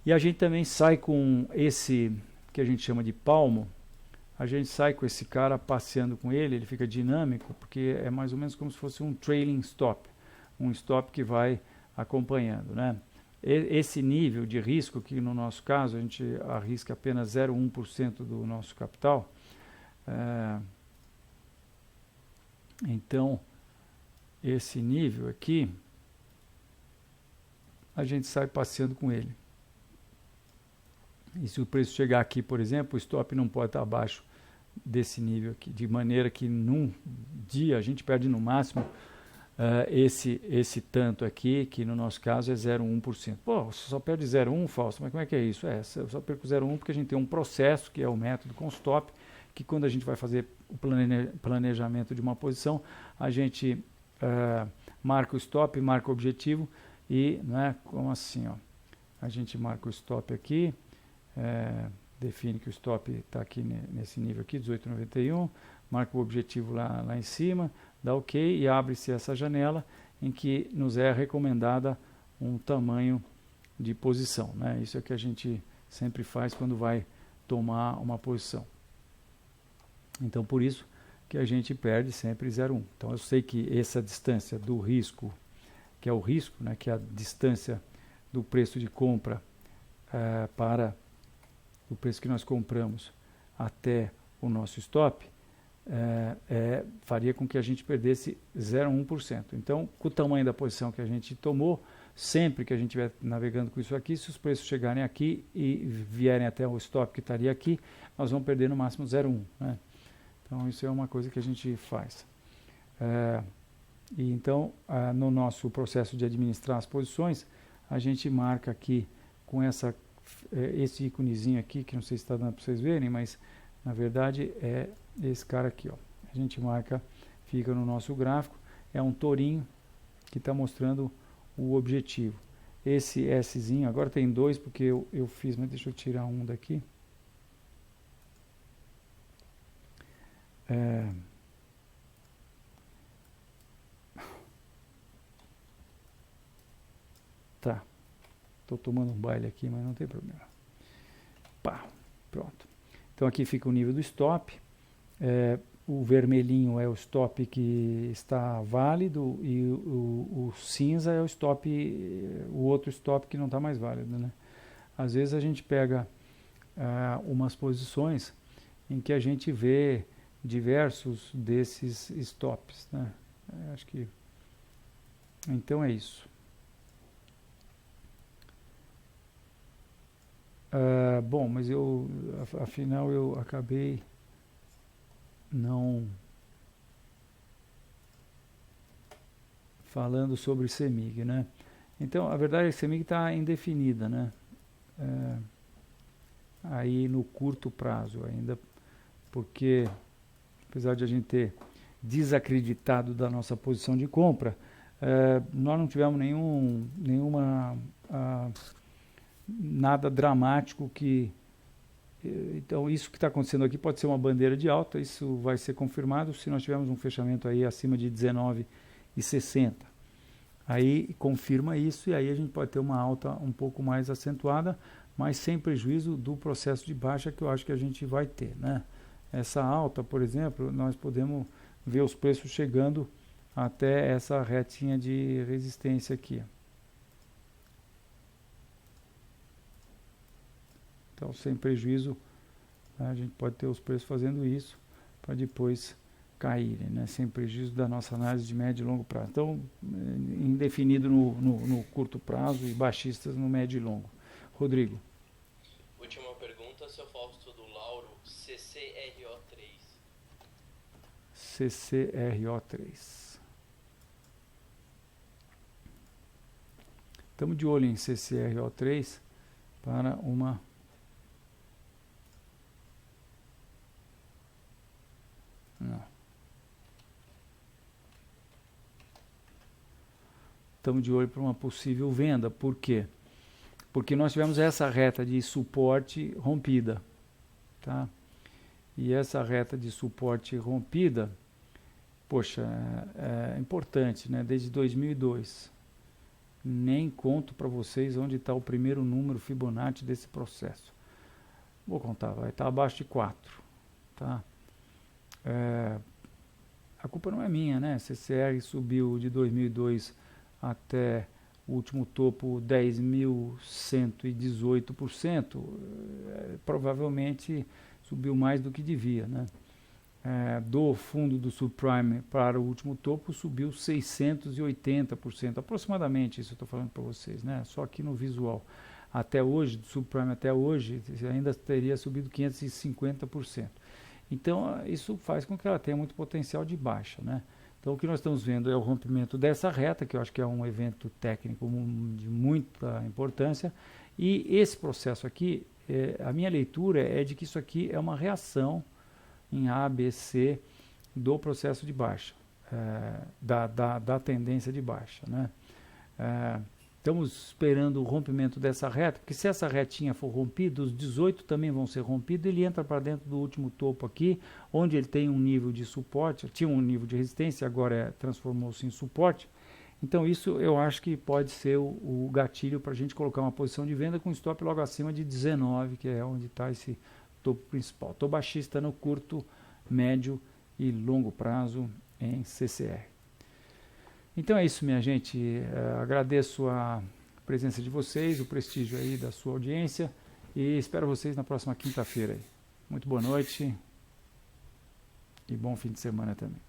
E a gente também sai com esse que a gente chama de palmo. A gente sai com esse cara passeando com ele fica dinâmico, porque é mais ou menos como se fosse um trailing stop, um stop que vai acompanhando, né? Esse nível de risco, que no nosso caso a gente arrisca apenas 0,1% do nosso capital, então esse nível aqui, a gente sai passeando com ele. E se o preço chegar aqui, por exemplo, o stop não pode estar abaixo desse nível aqui, de maneira que num dia a gente perde no máximo esse tanto aqui, que no nosso caso é 0,1%. Pô, você só perde 0,1, Fausto, mas como é que é isso? Eu só perco 0,1 porque a gente tem um processo, que é o método com stop, que quando a gente vai fazer o planejamento de uma posição, a gente marca o stop, marca o objetivo e, né, como assim, ó, a gente marca o stop aqui, define que o stop está aqui nesse nível aqui, 18,91, marca o objetivo lá em cima, dá OK e abre-se essa janela em que nos é recomendada um tamanho de posição, né? Isso é o que a gente sempre faz quando vai tomar uma posição. Então, por isso que a gente perde sempre 0,1. Então, eu sei que essa distância do risco, que é o risco, né, que é a distância do preço de compra para o preço que nós compramos até o nosso stop, faria com que a gente perdesse 0,1%. Então, com o tamanho da posição que a gente tomou, sempre que a gente estiver navegando com isso aqui, se os preços chegarem aqui e vierem até o stop que estaria aqui, nós vamos perder no máximo 0,1, né? Então, isso é uma coisa que a gente faz. E então, no nosso processo de administrar as posições, a gente marca aqui com esse íconezinho aqui, que não sei se está dando para vocês verem, mas na verdade é esse cara aqui, ó. A gente marca, fica no nosso gráfico, é um tourinho que está mostrando o objetivo. Esse Szinho, agora tem dois porque eu fiz, mas deixa eu tirar um daqui. Tá, estou tomando um baile aqui, mas não tem problema. Pá, pronto. Então aqui fica o nível do stop. O vermelhinho é o stop que está válido e o cinza é o stop, o outro stop que não está mais válido, né? Às vezes a gente pega umas posições em que a gente vê diversos desses stops, né? Acho que então é isso. Bom, mas afinal eu acabei não falando sobre CEMIG, né? Então, a verdade é que a CEMIG está indefinida, né? Aí no curto prazo ainda, porque apesar de a gente ter desacreditado da nossa posição de compra, nós não tivemos nada dramático que... Então, isso que está acontecendo aqui pode ser uma bandeira de alta, isso vai ser confirmado se nós tivermos um fechamento aí acima de 19,60. Aí confirma isso e aí a gente pode ter uma alta um pouco mais acentuada, mas sem prejuízo do processo de baixa que eu acho que a gente vai ter, né? essa alta, por exemplo, nós podemos ver os preços chegando até essa retinha de resistência aqui. Então, sem prejuízo, a gente pode ter os preços fazendo isso para depois caírem, né? Sem prejuízo da nossa análise de médio e longo prazo. Então, indefinido no curto prazo e baixistas no médio e longo. Rodrigo. Última pergunta, seu Fausto do Lauro, CCRO3. CCRO3. Estamos de olho em CCRO3 para uma... Não. Estamos de olho para uma possível venda. Por quê? Porque nós tivemos essa reta de suporte rompida. Tá? E essa reta de suporte rompida, poxa, é importante, né? Desde 2002. Nem conto para vocês onde está o primeiro número Fibonacci desse processo. Vou contar, vai estar abaixo de 4. Tá? A culpa não é minha, né? CCR subiu de 2002 até o último topo 10.118%, provavelmente subiu mais do que devia, né? Do fundo do subprime para o último topo subiu 680%, aproximadamente, isso eu estou falando para vocês, né? Só aqui no visual. Até hoje, do subprime até hoje, ainda teria subido 550%. Então, isso faz com que ela tenha muito potencial de baixa, né? Então, o que nós estamos vendo é o rompimento dessa reta, que eu acho que é um evento técnico de muita importância. E esse processo aqui, a minha leitura é de que isso aqui é uma reação em A, B, C do processo de baixa, da tendência de baixa, né? Estamos esperando o rompimento dessa reta, porque se essa retinha for rompida, os 18 também vão ser rompidos, ele entra para dentro do último topo aqui, onde ele tem um nível de suporte, tinha um nível de resistência, agora transformou-se em suporte. Então isso eu acho que pode ser o gatilho para a gente colocar uma posição de venda com stop logo acima de 19, que é onde está esse topo principal. Estou baixista no curto, médio e longo prazo em CCR. Então é isso, minha gente. Agradeço a presença de vocês, o prestígio aí da sua audiência e espero vocês na próxima quinta-feira. Muito boa noite e bom fim de semana também.